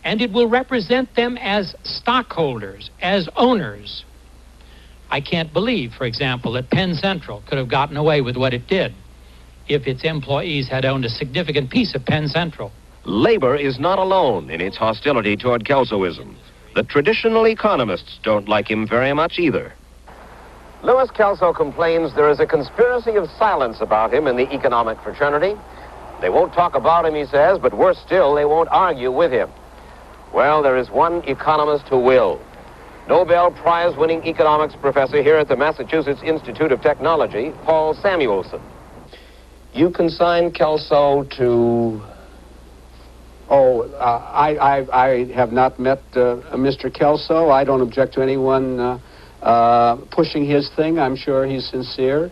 and it will represent them as stockholders, as owners. I can't believe, for example, that Penn Central could have gotten away with what it did if its employees had owned a significant piece of Penn Central. Labor is not alone in its hostility toward Kelsoism. The traditional economists don't like him very much either. Louis Kelso complains there is a conspiracy of silence about him in the economic fraternity. They won't talk about him, he says, but worse still, they won't argue with him. Well, there is one economist who will. Nobel Prize-winning economics professor here at the Massachusetts Institute of Technology, Paul Samuelson. You consigned Kelso to... Oh, I have not met Mr. Kelso. I don't object to anyone pushing his thing. I'm sure he's sincere.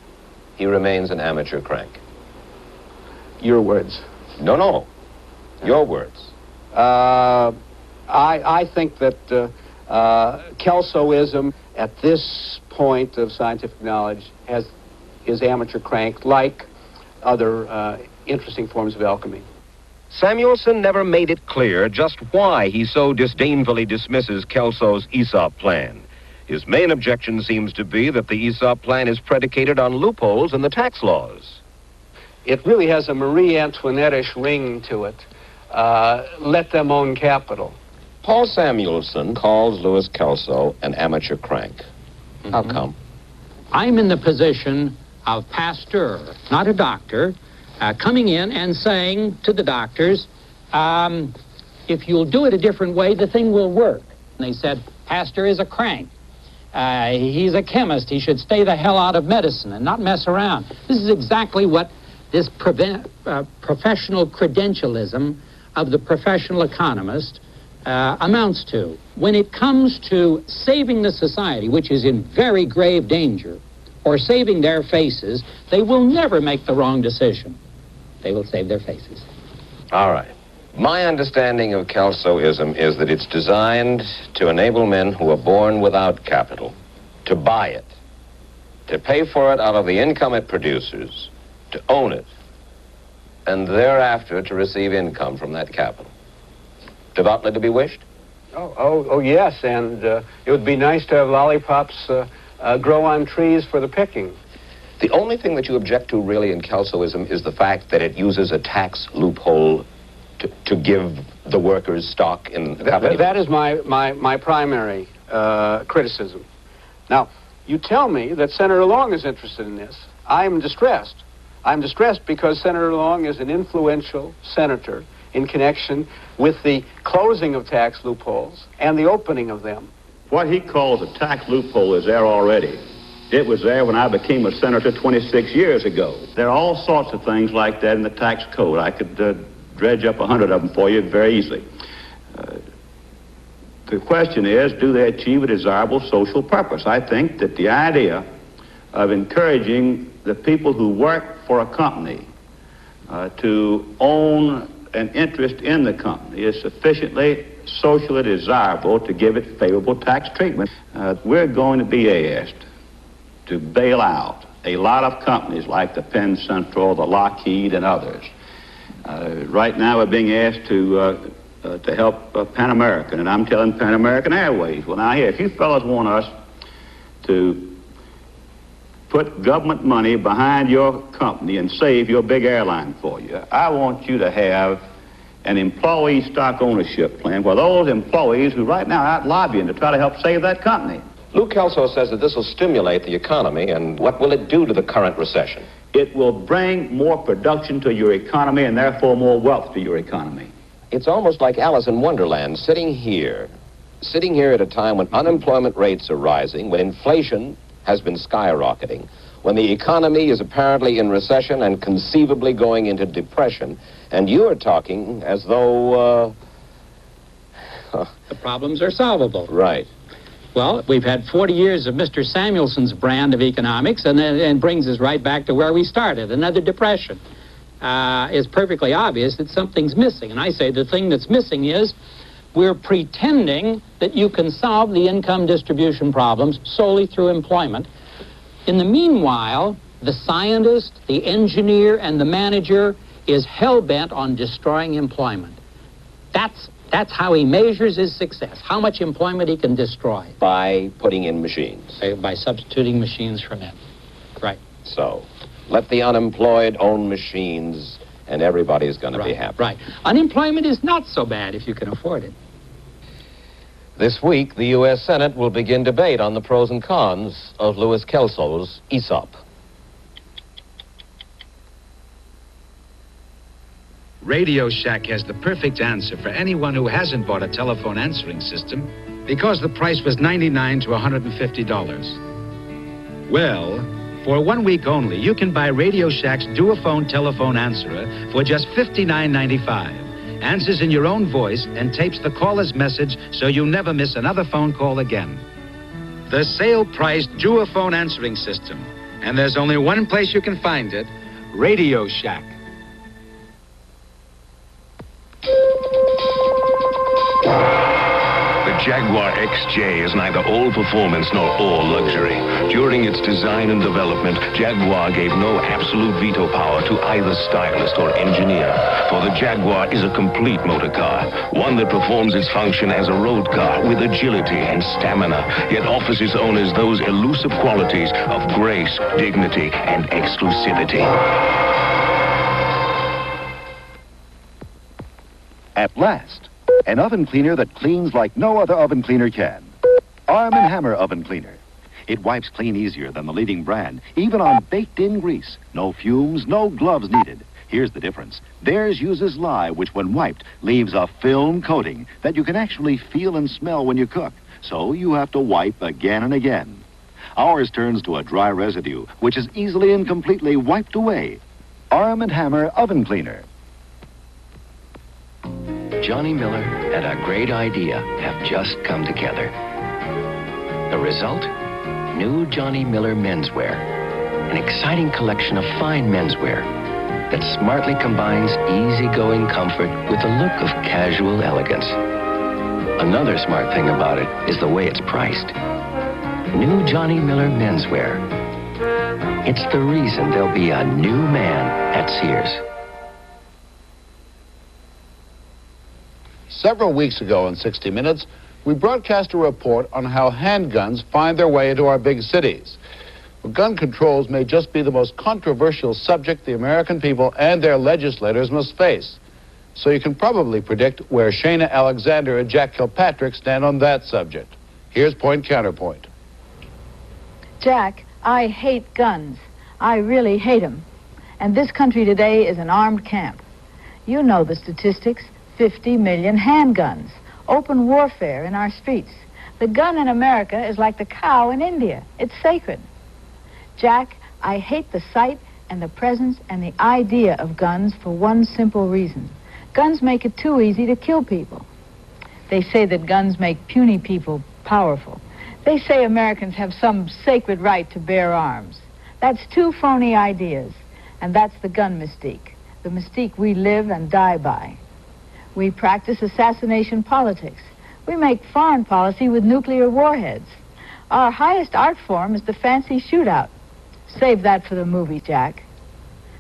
He remains an amateur crank. Your words. No. Your words. I think that Kelsoism at this point of scientific knowledge is amateur crank, like other interesting forms of alchemy. Samuelson never made it clear just why he so disdainfully dismisses Kelso's ESOP plan. His main objection seems to be that the ESOP plan is predicated on loopholes in the tax laws. It really has a Marie Antoinette-ish ring to it. Let them own capital. Paul Samuelson calls Louis Kelso an amateur crank. How come? I'm in the position of pasteur, not a doctor, coming in and saying to the doctors, if you'll do it a different way, the thing will work. And they said, Pasteur is a crank. He's a chemist. He should stay the hell out of medicine and not mess around. This is exactly what this professional credentialism of the professional economist amounts to. When it comes to saving the society, which is in very grave danger, or saving their faces, they will never make the wrong decision. They will save their faces. All right. My understanding of Kelsoism is that it's designed to enable men who are born without capital to buy it, to pay for it out of the income it produces, to own it, and thereafter to receive income from that capital. Devoutly to be wished? Oh, yes, and it would be nice to have lollipops grow on trees for the picking. The only thing that you object to really in Kelsoism is the fact that it uses a tax loophole to give the workers stock in the company. That is my primary criticism. Now, you tell me that Senator Long is interested in this. I'm distressed. I'm distressed because Senator Long is an influential senator in connection with the closing of tax loopholes and the opening of them. What he calls a tax loophole is there already. It was there when I became a senator 26 years ago. There are all sorts of things like that in the tax code. I could dredge up 100 of them for you very easily. The question is, do they achieve a desirable social purpose? I think that the idea of encouraging the people who work for a company to own an interest in the company is sufficiently socially desirable to give it favorable tax treatment. We're going to be asked to bail out a lot of companies like the Penn Central, the Lockheed, and others. Right now we're being asked to help Pan American, and I'm telling Pan American Airways, well, now here, if you fellas want us to put government money behind your company and save your big airline for you, I want you to have an employee stock ownership plan where those employees who right now are out lobbying to try to help save that company. Lou Kelso says that this will stimulate the economy, and what will it do to the current recession? It will bring more production to your economy and therefore more wealth to your economy. It's almost like Alice in Wonderland, sitting here at a time when unemployment rates are rising, when inflation has been skyrocketing, when the economy is apparently in recession and conceivably going into depression, and you are talking as though... the problems are solvable. Right. Well, we've had 40 years of Mr. Samuelson's brand of economics, and brings us right back to where we started, another depression. It's perfectly obvious that something's missing, and I say the thing that's missing is we're pretending that you can solve the income distribution problems solely through employment. In the meanwhile, the scientist, the engineer, and the manager is hell-bent on destroying employment. That's how he measures his success, how much employment he can destroy. By putting in machines. By substituting machines for men. Right. So, let the unemployed own machines, and everybody's going to be happy. Right. Unemployment is not so bad if you can afford it. This week, the U.S. Senate will begin debate on the pros and cons of Louis Kelso's ESOP. Radio Shack has the perfect answer for anyone who hasn't bought a telephone answering system because the price was $99 to $150. Well, for 1 week only, you can buy Radio Shack's Duophone telephone answerer for just $59.95. Answers in your own voice and tapes the caller's message so you never miss another phone call again. The sale-priced Duophone answering system. And there's only one place you can find it, Radio Shack. The Jaguar XJ is neither all performance nor all luxury. During its design and development, Jaguar gave no absolute veto power to either stylist or engineer. For the Jaguar is a complete motor car, one that performs its function as a road car with agility and stamina, yet offers its owners those elusive qualities of grace, dignity, and exclusivity. At last, an oven cleaner that cleans like no other oven cleaner can. Arm & Hammer Oven Cleaner. It wipes clean easier than the leading brand, even on baked-in grease. No fumes, no gloves needed. Here's the difference. Theirs uses lye, which when wiped, leaves a film coating that you can actually feel and smell when you cook. So you have to wipe again and again. Ours turns to a dry residue, which is easily and completely wiped away. Arm & Hammer Oven Cleaner. Johnny Miller and a great idea have just come together. The result? New Johnny Miller menswear. An exciting collection of fine menswear that smartly combines easygoing comfort with a look of casual elegance. Another smart thing about it is the way it's priced. New Johnny Miller menswear. It's the reason there'll be a new man at Sears. Several weeks ago in 60 Minutes, we broadcast a report on how handguns find their way into our big cities. Well, gun controls may just be the most controversial subject the American people and their legislators must face. So you can probably predict where Shana Alexander and Jack Kilpatrick stand on that subject. Here's point counterpoint. Jack, I hate guns. I really hate them. And this country today is an armed camp. You know the statistics. 50 million handguns. Open warfare in our streets. The gun in America is like the cow in India. It's sacred. Jack, I hate the sight and the presence and the idea of guns for one simple reason. Guns make it too easy to kill people. They say that guns make puny people powerful. They say Americans have some sacred right to bear arms. That's two phony ideas, and that's the gun mystique, the mystique we live and die by. We practice assassination politics. We make foreign policy with nuclear warheads. Our highest art form is the fancy shootout. Save that for the movie, Jack.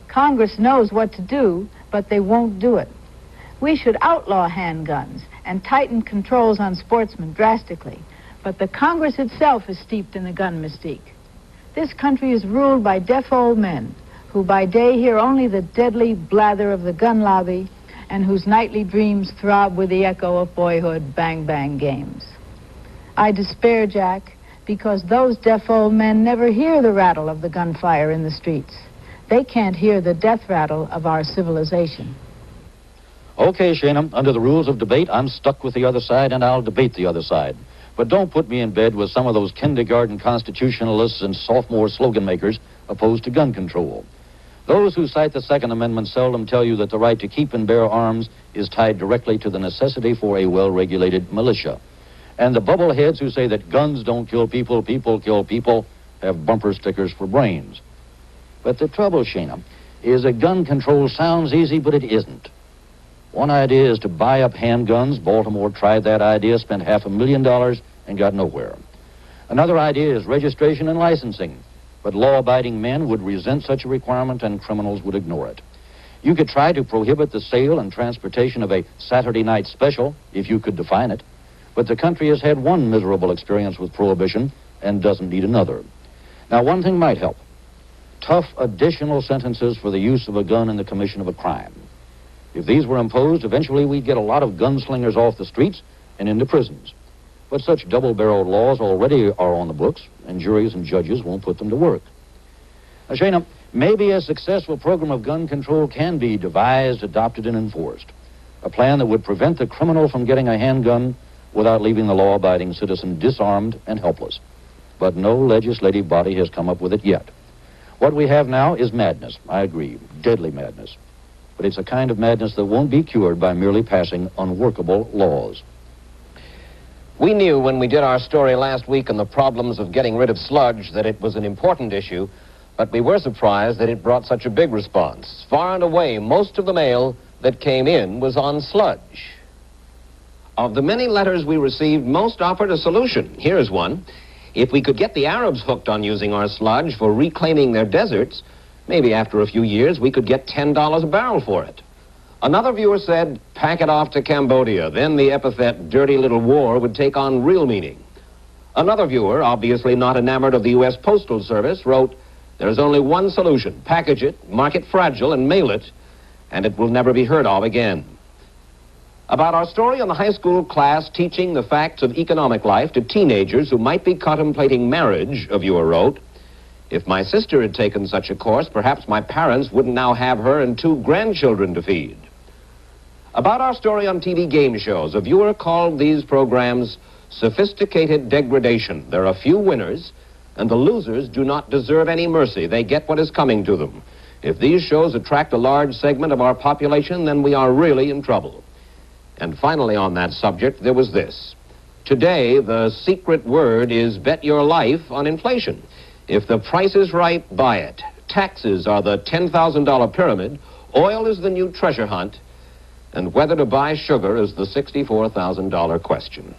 Congress knows what to do, but they won't do it. We should outlaw handguns and tighten controls on sportsmen drastically, but the Congress itself is steeped in the gun mystique. This country is ruled by deaf old men who by day hear only the deadly blather of the gun lobby and whose nightly dreams throb with the echo of boyhood bang-bang games. I despair, Jack, because those deaf old men never hear the rattle of the gunfire in the streets. They can't hear the death rattle of our civilization. Okay, Shana, under the rules of debate, I'm stuck with the other side, and I'll debate the other side. But don't put me in bed with some of those kindergarten constitutionalists and sophomore slogan makers opposed to gun control. Those who cite the Second Amendment seldom tell you that the right to keep and bear arms is tied directly to the necessity for a well-regulated militia. And the bubbleheads who say that guns don't kill people, people kill people, have bumper stickers for brains. But the trouble, Shana, is that gun control sounds easy, but it isn't. One idea is to buy up handguns. Baltimore tried that idea, spent $500,000, and got nowhere. Another idea is registration and licensing. But law-abiding men would resent such a requirement and criminals would ignore it. You could try to prohibit the sale and transportation of a Saturday night special, if you could define it. But the country has had one miserable experience with prohibition and doesn't need another. Now, one thing might help. Tough additional sentences for the use of a gun in the commission of a crime. If these were imposed, eventually we'd get a lot of gunslingers off the streets and into prisons. But such double-barreled laws already are on the books, and juries and judges won't put them to work. Now, Shana, Maybe a successful program of gun control can be devised, adopted, and enforced. A plan that would prevent the criminal from getting a handgun without leaving the law-abiding citizen disarmed and helpless. But no legislative body has come up with it yet. What we have now is madness, I agree, deadly madness. But it's a kind of madness that won't be cured by merely passing unworkable laws. We knew when we did our story last week on the problems of getting rid of sludge that it was an important issue, but we were surprised that it brought such a big response. Far and away, most of the mail that came in was on sludge. Of the many letters we received, most offered a solution. Here's one. If we could get the Arabs hooked on using our sludge for reclaiming their deserts, maybe after a few years we could get $10 a barrel for it. Another viewer said, pack it off to Cambodia. Then the epithet dirty little war would take on real meaning. Another viewer, obviously not enamored of the U.S. Postal Service, wrote, there's only one solution. Package it, mark it fragile, and mail it, and it will never be heard of again. About our story on the high school class teaching the facts of economic life to teenagers who might be contemplating marriage, a viewer wrote, if my sister had taken such a course, perhaps my parents wouldn't now have her and 2 grandchildren to feed. About our story on TV game shows, a viewer called these programs sophisticated degradation. There are few winners, and the losers do not deserve any mercy. They get what is coming to them. If these shows attract a large segment of our population, then we are really in trouble. And finally on that subject, there was this. Today, the secret word is bet your life on inflation. If the price is right, buy it. Taxes are the $10,000 pyramid. Oil is the new treasure hunt. And whether to buy sugar is the $64,000 question.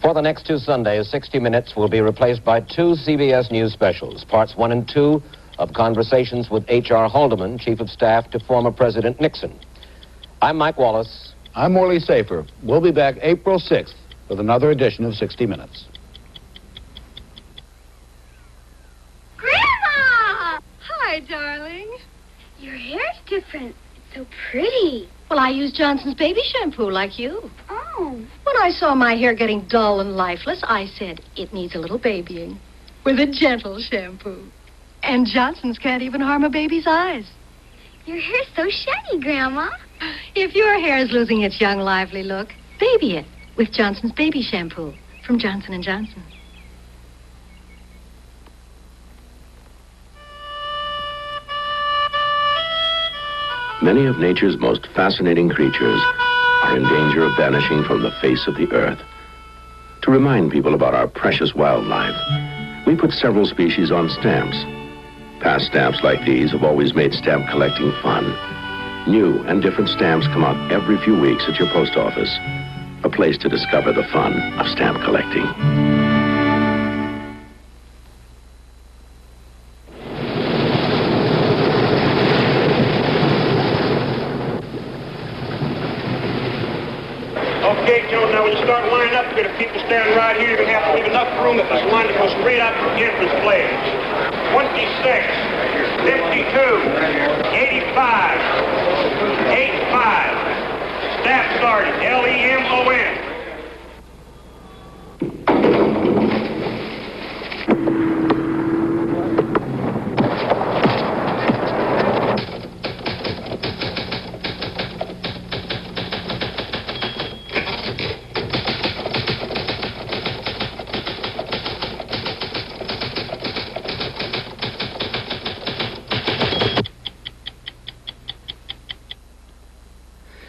For the next 2 Sundays, 60 Minutes will be replaced by 2 CBS News specials, parts 1 and 2 of conversations with H.R. Haldeman, Chief of Staff to former President Nixon. I'm Mike Wallace. I'm Morley Safer. We'll be back April 6th with another edition of 60 Minutes. Grandma! Hi, darling. Your hair's different. It's so pretty. Well, I use Johnson's baby shampoo like you. Oh. When I saw my hair getting dull and lifeless, I said, it needs a little babying with a gentle shampoo. And Johnson's can't even harm a baby's eyes. Your hair's so shiny, Grandma. If your hair is losing its young, lively look, baby it with Johnson's baby shampoo from Johnson & Johnson. Many of nature's most fascinating creatures are in danger of vanishing from the face of the earth. To remind people about our precious wildlife, we put several species on stamps. Past stamps like these have always made stamp collecting fun. New and different stamps come out every few weeks at your post office. A place to discover the fun of stamp collecting. Okay, Joe, now when you start lining up, you're going to people standing right here. You're going to have to leave enough room that this line to go straight out to the entrance pledge. 26, 52, 85, 85. Staff Sergeant, L-E-M-O-N.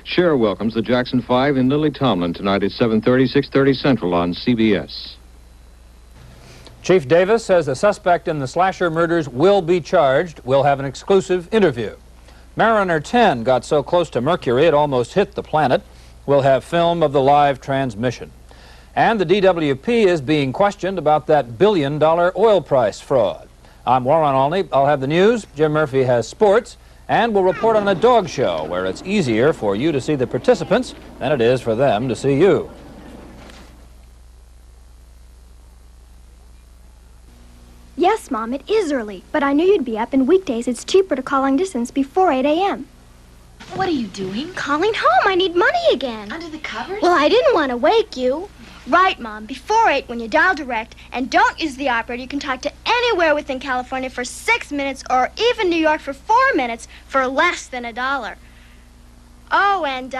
Cher welcomes the Jackson 5 in Lily Tomlin tonight at 7:30, 6:30 Central on CBS. Chief Davis says the suspect in the slasher murders will be charged. We'll have an exclusive interview. Mariner 10 got so close to Mercury it almost hit the planet. We'll have film of the live transmission. And the DWP is being questioned about that billion-dollar oil price fraud. I'm Warren Olney. I'll have the news. Jim Murphy has sports. And we'll report on a dog show where it's easier for you to see the participants than it is for them to see you. Yes, Mom, it is early, but I knew you'd be up, and weekdays it's cheaper to call long distance before 8 a.m. What are you doing? Calling home. I need money again. Under the covers? Well, I didn't want to wake you. Right, Mom. Before 8, when you dial direct and don't use the operator, you can talk to anywhere within California for 6 minutes or even New York for 4 minutes for less than $1. Oh, and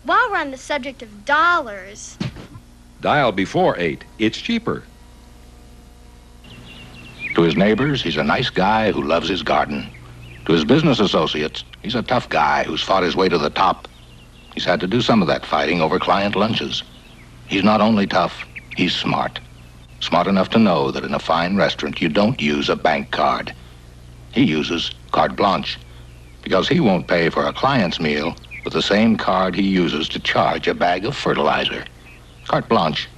while we're on the subject of dollars... Dial before 8. It's cheaper. To his neighbors, he's a nice guy who loves his garden. To his business associates, he's a tough guy who's fought his way to the top. He's had to do some of that fighting over client lunches. He's not only tough, he's smart. Smart enough to know that in a fine restaurant, you don't use a bank card. He uses carte blanche, because he won't pay for a client's meal with the same card he uses to charge a bag of fertilizer. Carte blanche,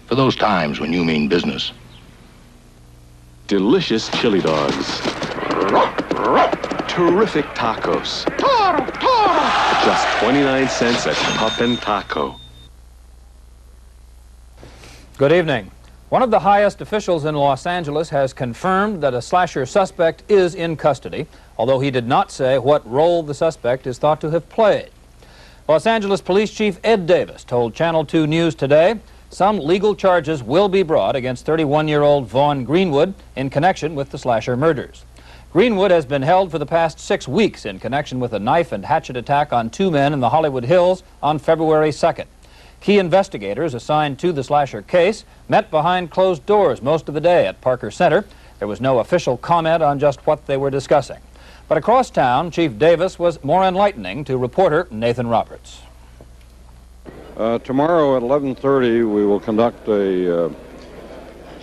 for those times when you mean business. Delicious chili dogs. Terrific tacos. Just 29 cents at Pup and Taco. Good evening. One of the highest officials in Los Angeles has confirmed that a slasher suspect is in custody, although he did not say what role the suspect is thought to have played. Los Angeles Police Chief Ed Davis told Channel 2 News today some legal charges will be brought against 31-year-old Vaughn Greenwood in connection with the slasher murders. Greenwood has been held for the past 6 weeks in connection with a knife and hatchet attack on 2 men in the Hollywood Hills on February 2nd. Key investigators assigned to the slasher case met behind closed doors most of the day at Parker Center. There was no official comment on just what they were discussing. But across town, Chief Davis was more enlightening to reporter Nathan Roberts. Tomorrow at 11:30, we will conduct a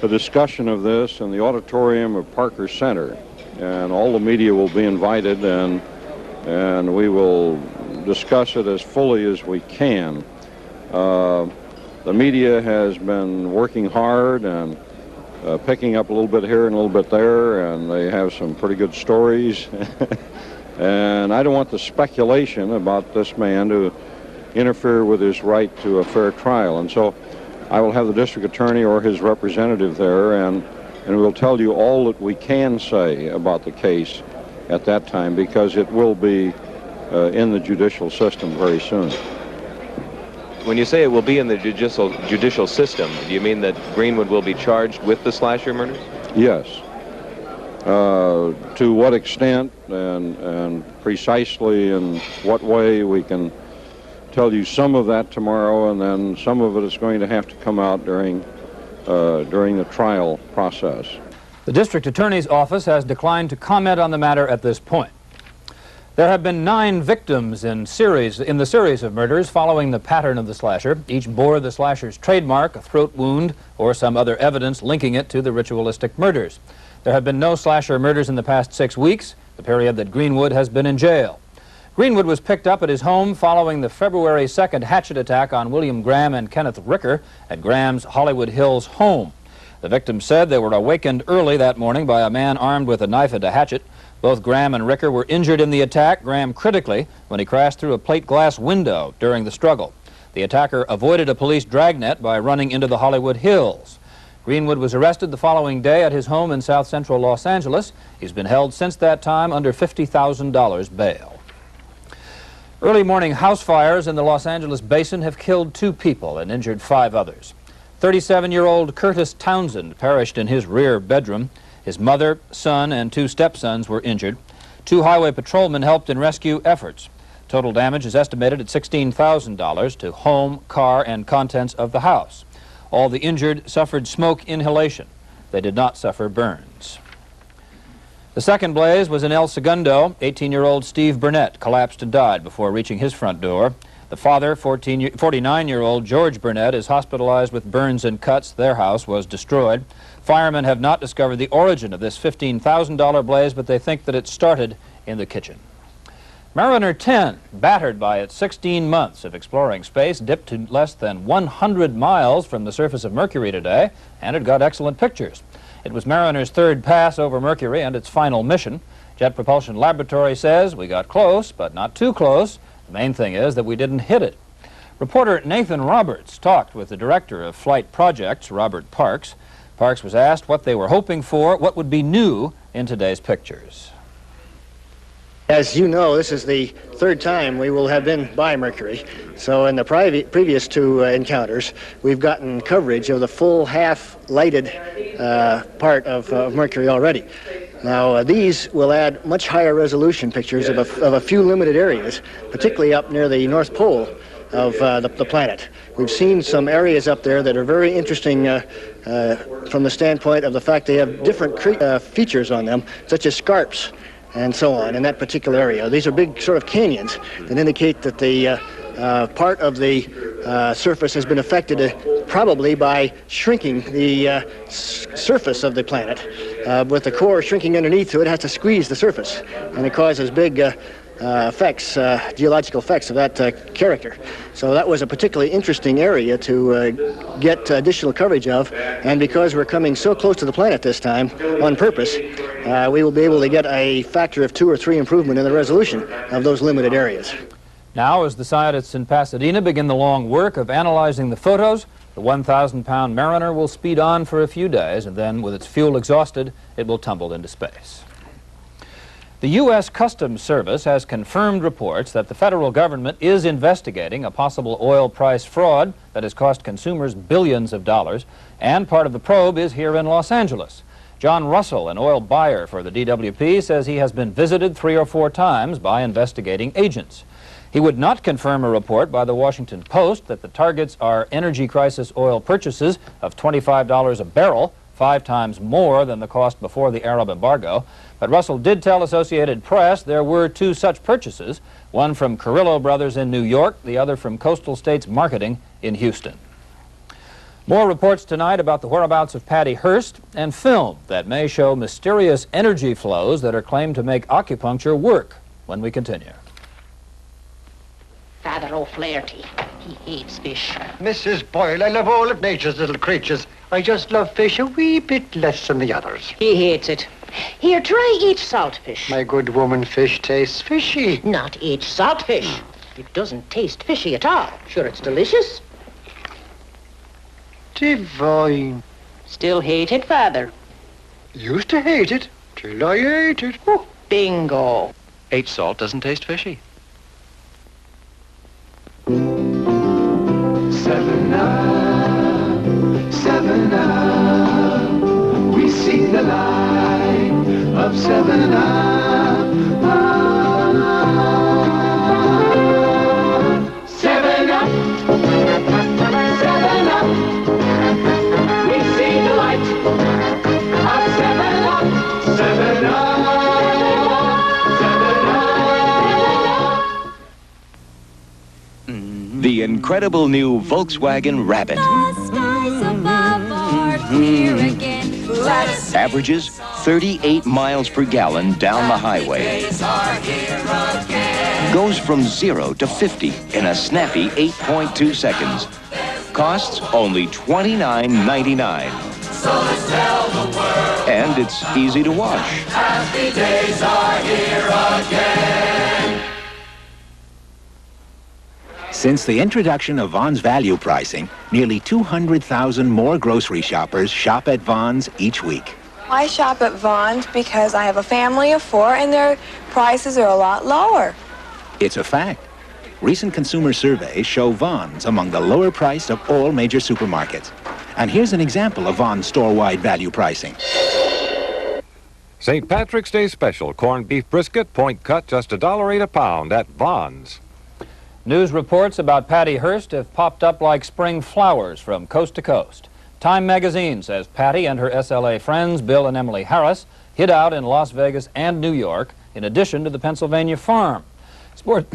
discussion of this in the auditorium of Parker Center, and all the media will be invited, and we will discuss it as fully as we can. The media has been working hard and picking up a little bit here and a little bit there, and they have some pretty good stories. And I don't want the speculation about this man to interfere with his right to a fair trial. And so I will have the district attorney or his representative there, and we'll tell you all that we can say about the case at that time, because it will be in the judicial system very soon. When you say it will be in the judicial system, do you mean that Greenwood will be charged with the slasher murders? Yes. To what extent and precisely in what way, we can tell you some of that tomorrow, and then some of it is going to have to come out during the trial process. The district attorney's office has declined to comment on the matter at this point. There have been 9 victims in the series of murders following the pattern of the slasher. Each bore the slasher's trademark, a throat wound, or some other evidence linking it to the ritualistic murders. There have been no slasher murders in the past 6 weeks, the period that Greenwood has been in jail. Greenwood was picked up at his home following the February 2nd hatchet attack on William Graham and Kenneth Ricker at Graham's Hollywood Hills home. The victims said they were awakened early that morning by a man armed with a knife and a hatchet. Both Graham and Ricker were injured in the attack, Graham critically, when he crashed through a plate glass window during the struggle. The attacker avoided a police dragnet by running into the Hollywood Hills. Greenwood was arrested the following day at his home in south central Los Angeles. He's been held since that time under $50,000 bail. Early morning house fires in the Los Angeles basin have killed 2 people and injured 5 others. 37-year-old Curtis Townsend perished in his rear bedroom. His mother, son, and 2 stepsons were injured. 2 highway patrolmen helped in rescue efforts. Total damage is estimated at $16,000 to home, car, and contents of the house. All the injured suffered smoke inhalation. They did not suffer burns. The second blaze was in El Segundo. 18-year-old Steve Burnett collapsed and died before reaching his front door. The father, 49-year-old George Burnett, is hospitalized with burns and cuts. Their house was destroyed. Firemen have not discovered the origin of this $15,000 blaze, but they think that it started in the kitchen. Mariner 10, battered by its 16 months of exploring space, dipped to less than 100 miles from the surface of Mercury today, and it got excellent pictures. It was Mariner's 3rd pass over Mercury and its final mission. Jet Propulsion Laboratory says we got close, but not too close. The main thing is that we didn't hit it. Reporter Nathan Roberts talked with the director of flight projects, Robert Parks. Parks was asked what they were hoping for, what would be new in today's pictures. As you know, this is the third time we will have been by Mercury. So in the previous two encounters, we've gotten coverage of the full half-lighted part of Mercury already. Now, these will add much higher resolution pictures of a few limited areas, particularly up near the North Pole of the planet. We've seen some areas up there that are very interesting from the standpoint of the fact they have different features on them, such as scarps and so on in that particular area. These are big sort of canyons that indicate that the part of the surface has been affected probably by shrinking the surface of the planet. With the core shrinking underneath, so it has to squeeze the surface, and it causes big effects, geological effects of that character. So that was a particularly interesting area to get additional coverage of, and because we're coming so close to the planet this time, on purpose, we will be able to get a factor of 2 or 3 improvement in the resolution of those limited areas. Now, as the scientists in Pasadena begin the long work of analyzing the photos, the 1,000-pound Mariner will speed on for a few days, and then, with its fuel exhausted, it will tumble into space. The U.S. Customs Service has confirmed reports that the federal government is investigating a possible oil price fraud that has cost consumers billions of dollars, and part of the probe is here in Los Angeles. John Russell, an oil buyer for the DWP, says he has been visited 3 or 4 times by investigating agents. He would not confirm a report by the Washington Post that the targets are energy crisis oil purchases of $25 a barrel, 5 times more than the cost before the Arab embargo. But Russell did tell Associated Press there were 2 such purchases, one from Carrillo Brothers in New York, the other from Coastal States Marketing in Houston. More reports tonight about the whereabouts of Patty Hearst, and film that may show mysterious energy flows that are claimed to make acupuncture work, when we continue. Father O'Flaherty, he hates fish. Mrs. Boyle, I love all of nature's little creatures. I just love fish a wee bit less than the others. He hates it. Here, try each saltfish. My good woman, fish tastes fishy. Not each saltfish. It doesn't taste fishy at all. Sure, it's delicious. Divine. Still hate it, Father? Used to hate it, till I ate it. Oh. Bingo. H salt doesn't taste fishy. 7 up, 7 up. We seek the light of 7 up. 7 up, 7 up. We see the light of 7 up, 7 up. The incredible new Volkswagen Rabbit. Averages 38 miles per gallon down the highway. Goes from 0 to 50 in a snappy 8.2 seconds. Costs only $29.99. And it's easy to wash. Happy days are here again. Since the introduction of Vons value pricing, nearly 200,000 more grocery shoppers shop at Vons each week. I shop at Vons because I have a family of 4 and their prices are a lot lower. It's a fact. Recent consumer surveys show Vons among the lower priced of all major supermarkets. And here's an example of Vons store-wide value pricing. St. Patrick's Day special, corned beef brisket, point cut, just $1.08 a pound at Vons. News reports about Patty Hearst have popped up like spring flowers from coast to coast. Time magazine says Patty and her SLA friends, Bill and Emily Harris, hid out in Las Vegas and New York, in addition to the Pennsylvania farm. Sports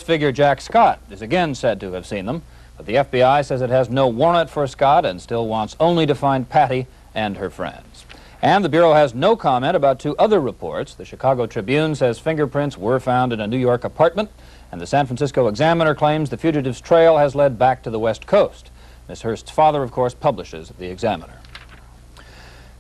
figure Jack Scott is again said to have seen them, but the FBI says it has no warrant for Scott and still wants only to find Patty and her friends. And the Bureau has no comment about 2 other reports. The Chicago Tribune says fingerprints were found in a New York apartment, and the San Francisco Examiner claims the fugitive's trail has led back to the West Coast. Miss Hearst's father, of course, publishes the Examiner.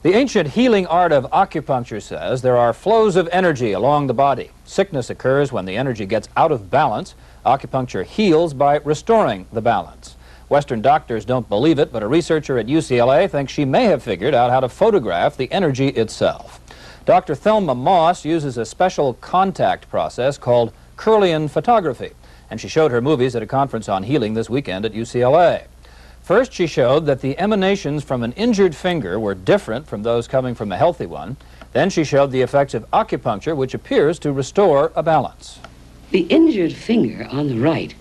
The ancient healing art of acupuncture says there are flows of energy along the body. Sickness occurs when the energy gets out of balance. Acupuncture heals by restoring the balance. Western doctors don't believe it, but a researcher at UCLA thinks she may have figured out how to photograph the energy itself. Dr. Thelma Moss uses a special contact process called Kirlian photography, and she showed her movies at a conference on healing this weekend at UCLA. First, she showed that the emanations from an injured finger were different from those coming from a healthy one. Then she showed the effects of acupuncture, which appears to restore a balance. The injured finger on the right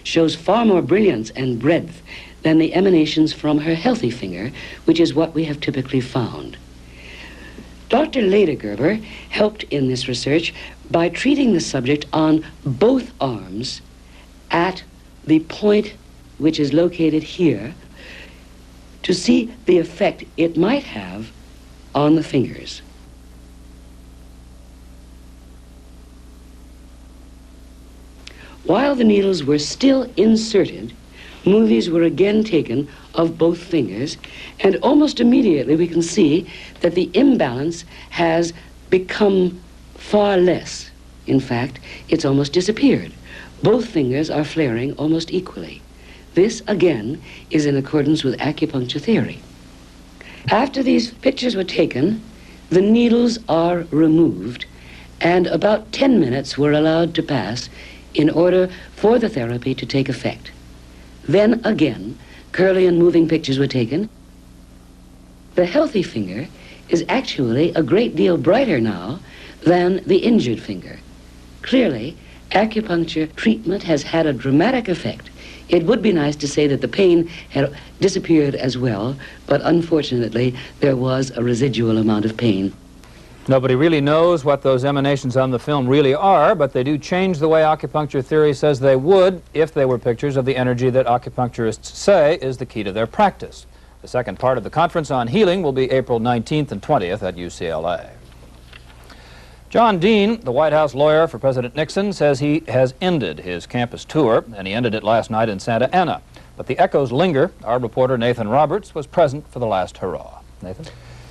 shows far more brilliance and breadth than the emanations from her healthy finger, which is what we have typically found. Dr. Ledergerber helped in this research by treating the subject on both arms at the point which is located here to see the effect it might have on the fingers. While the needles were still inserted, movies were again taken of both fingers, and almost immediately we can see that the imbalance has become far less. In fact, it's almost disappeared. Both fingers are flaring almost equally. This, again, is in accordance with acupuncture theory. After these pictures were taken, the needles are removed, and about 10 minutes were allowed to pass in order for the therapy to take effect. Then again, Kirlian moving pictures were taken. The healthy finger is actually a great deal brighter now than the injured finger. Clearly, acupuncture treatment has had a dramatic effect. It would be nice to say that the pain had disappeared as well, but unfortunately, there was a residual amount of pain. Nobody really knows what those emanations on the film really are, but they do change the way acupuncture theory says they would if they were pictures of the energy that acupuncturists say is the key to their practice. The second part of the conference on healing will be April 19th and 20th at UCLA. John Dean, the White House lawyer for President Nixon, says he has ended his campus tour, and he ended it last night in Santa Ana. But the echoes linger. Our reporter Nathan Roberts was present for the last hurrah. Nathan?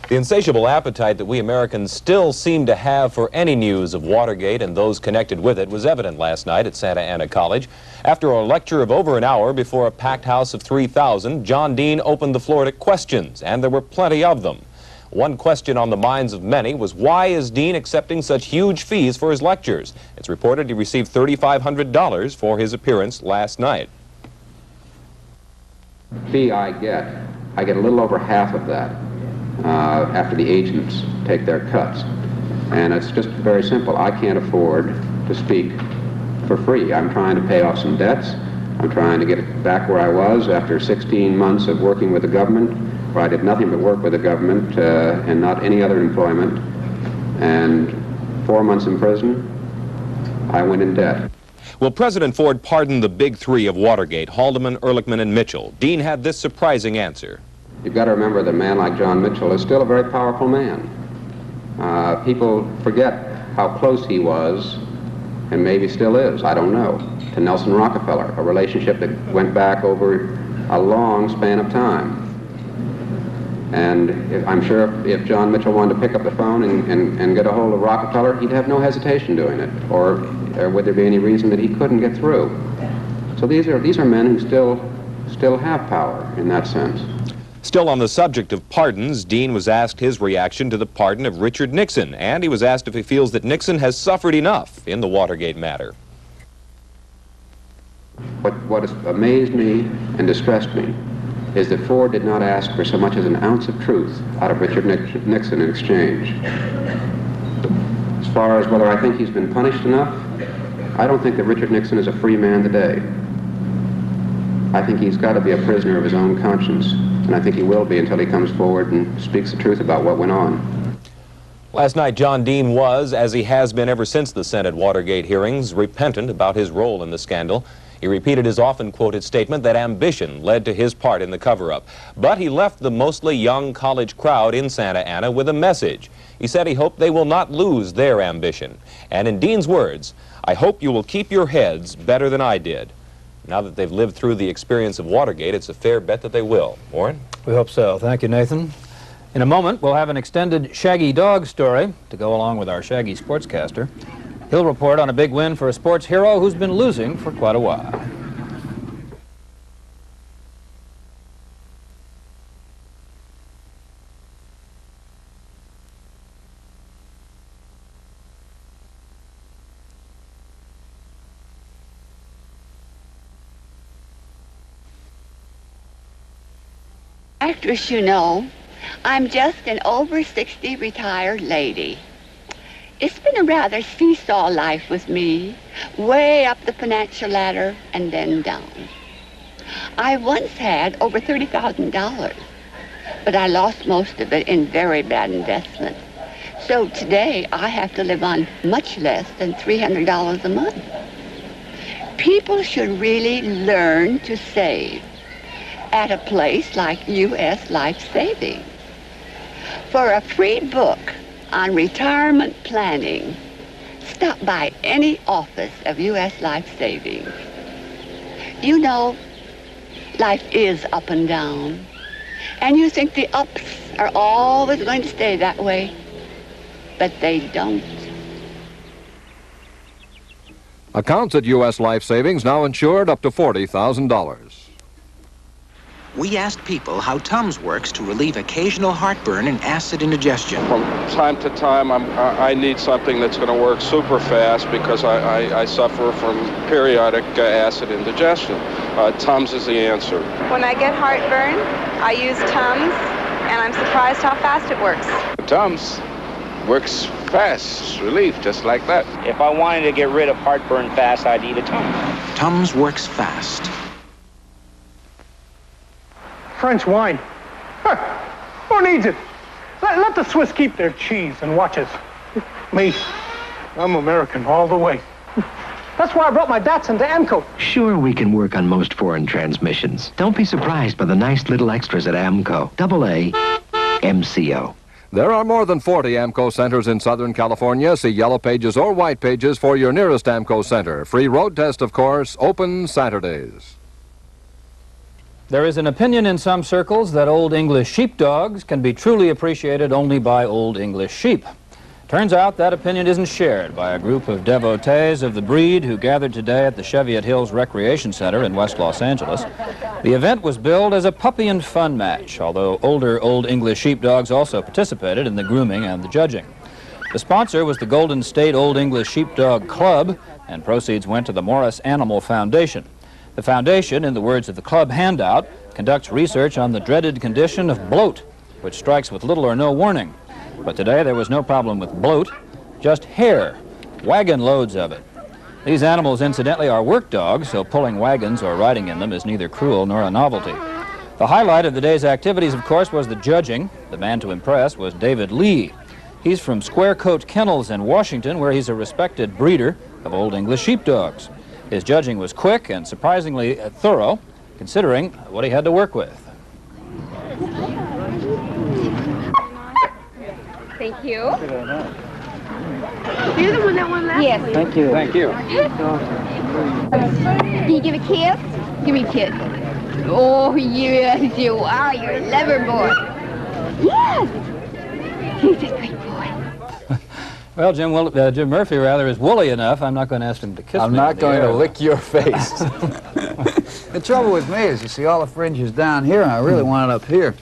The insatiable appetite that we Americans still seem to have for any news of Watergate and those connected with it was evident last night at Santa Ana College. After a lecture of over an hour before a packed house of 3,000, John Dean opened the floor to questions, and there were plenty of them. One question on the minds of many was, why is Dean accepting such huge fees for his lectures? It's reported he received $3,500 for his appearance last night. Fee I get a little over half of that after the agents take their cuts. And it's just very simple. I can't afford to speak for free. I'm trying to pay off some debts. I'm trying to get it back where I was after 16 months of working with the government, where I did nothing but work with the government and not any other employment. And 4 months in prison, I went in debt. Well, President Ford pardoned the big three of Watergate, Haldeman, Ehrlichman, and Mitchell. Dean had this surprising answer. You've got to remember that a man like John Mitchell is still a very powerful man. People forget how close he was, and maybe still is, I don't know, to Nelson Rockefeller, a relationship that went back over a long span of time. And I'm sure if John Mitchell wanted to pick up the phone and get a hold of Rockefeller, he'd have no hesitation doing it. Or would there be any reason that he couldn't get through? So these are men who still have power in that sense. Still on the subject of pardons, Dean was asked his reaction to the pardon of Richard Nixon, and he was asked if he feels that Nixon has suffered enough in the Watergate matter. What has amazed me and distressed me is that Ford did not ask for so much as an ounce of truth out of Richard Nixon in exchange. As far as whether I think he's been punished enough, I don't think that Richard Nixon is a free man today. I think he's got to be a prisoner of his own conscience, and I think he will be until he comes forward and speaks the truth about what went on. Last night, John Dean was, as he has been ever since the Senate Watergate hearings, repentant about his role in the scandal. He repeated his often-quoted statement that ambition led to his part in the cover-up. But he left the mostly young college crowd in Santa Ana with a message. He said he hoped they will not lose their ambition. And in Dean's words, "I hope you will keep your heads better than I did." Now that they've lived through the experience of Watergate, it's a fair bet that they will. Warren? We hope so. Thank you, Nathan. In a moment, we'll have an extended Shaggy Dog story to go along with our Shaggy Sportscaster. He'll report on a big win for a sports hero who's been losing for quite a while. Actress, you know, I'm just an over 60 retired lady. It's been a rather seesaw life with me, way up the financial ladder and then down. I once had over $30,000, but I lost most of it in very bad investment. So today I have to live on much less than $300 a month. People should really learn to save at a place like U.S. Life Savings. For a free book on retirement planning, stop by any office of U.S. Life Savings. You know, life is up and down, and you think the ups are always going to stay that way, but they don't. Accounts at U.S. Life Savings now insured up to $40,000. We asked people how Tums works to relieve occasional heartburn and acid indigestion. From time to time, I need something that's going to work super fast because I suffer from periodic acid indigestion. Tums is the answer. When I get heartburn, I use Tums, and I'm surprised how fast it works. Tums works fast, relief, just like that. If I wanted to get rid of heartburn fast, I'd eat a Tums. Tums works fast. French wine. Huh. Who needs it? Let the Swiss keep their cheese and watches. Me, I'm American all the way. That's why I brought my Datsun to AMCO. Sure, we can work on most foreign transmissions. Don't be surprised by the nice little extras at AMCO. AA MCO. There are more than 40 AMCO centers in Southern California. See Yellow Pages or White Pages for your nearest AMCO center. Free road test, of course, open Saturdays. There is an opinion in some circles that Old English sheepdogs can be truly appreciated only by Old English sheep. Turns out that opinion isn't shared by a group of devotees of the breed who gathered today at the Cheviot Hills Recreation Center in West Los Angeles. The event was billed as a puppy and fun match, although older Old English sheepdogs also participated in the grooming and the judging. The sponsor was the Golden State Old English Sheepdog Club, and proceeds went to the Morris Animal Foundation. The foundation, in the words of the club handout, conducts research on the dreaded condition of bloat, which strikes with little or no warning. But today there was no problem with bloat, just hair, wagon loads of it. These animals, incidentally, are work dogs, so pulling wagons or riding in them is neither cruel nor a novelty. The highlight of the day's activities, of course, was the judging. The man to impress was David Lee. He's from Square Coat Kennels in Washington, where he's a respected breeder of Old English sheepdogs. His judging was quick and surprisingly thorough, considering what he had to work with. Thank you. You're the one that won last week. Yes. Thank you. Thank you. Can you give a kiss? Give me a kiss. Oh, yes, you are. You're a clever boy. Yes. He's a good boy. Well, Jim Murphy, rather, is woolly enough. I'm not going to ask him to kiss me. I'm not going to lick your face. The trouble with me is, you see, all the fringe is down here, and I really want it up here.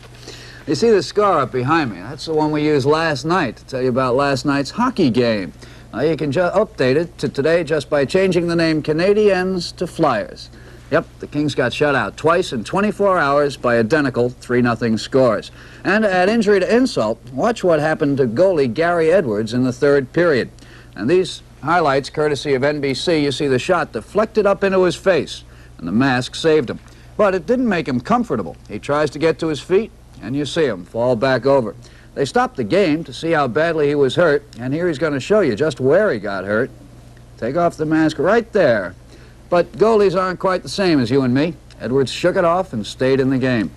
You see the scar up behind me? That's the one we used last night to tell you about last night's hockey game. Now, you can update it to today just by changing the name Canadiens to Flyers. Yep, the Kings got shut out twice in 24 hours by identical 3-0 scores. And to add injury to insult, watch what happened to goalie Gary Edwards in the third period. And these highlights, courtesy of NBC, you see the shot deflected up into his face, and the mask saved him. But it didn't make him comfortable. He tries to get to his feet, and you see him fall back over. They stopped the game to see how badly he was hurt, and here he's going to show you just where he got hurt. Take off the mask right there. But goalies aren't quite the same as you and me. Edwards shook it off and stayed in the game.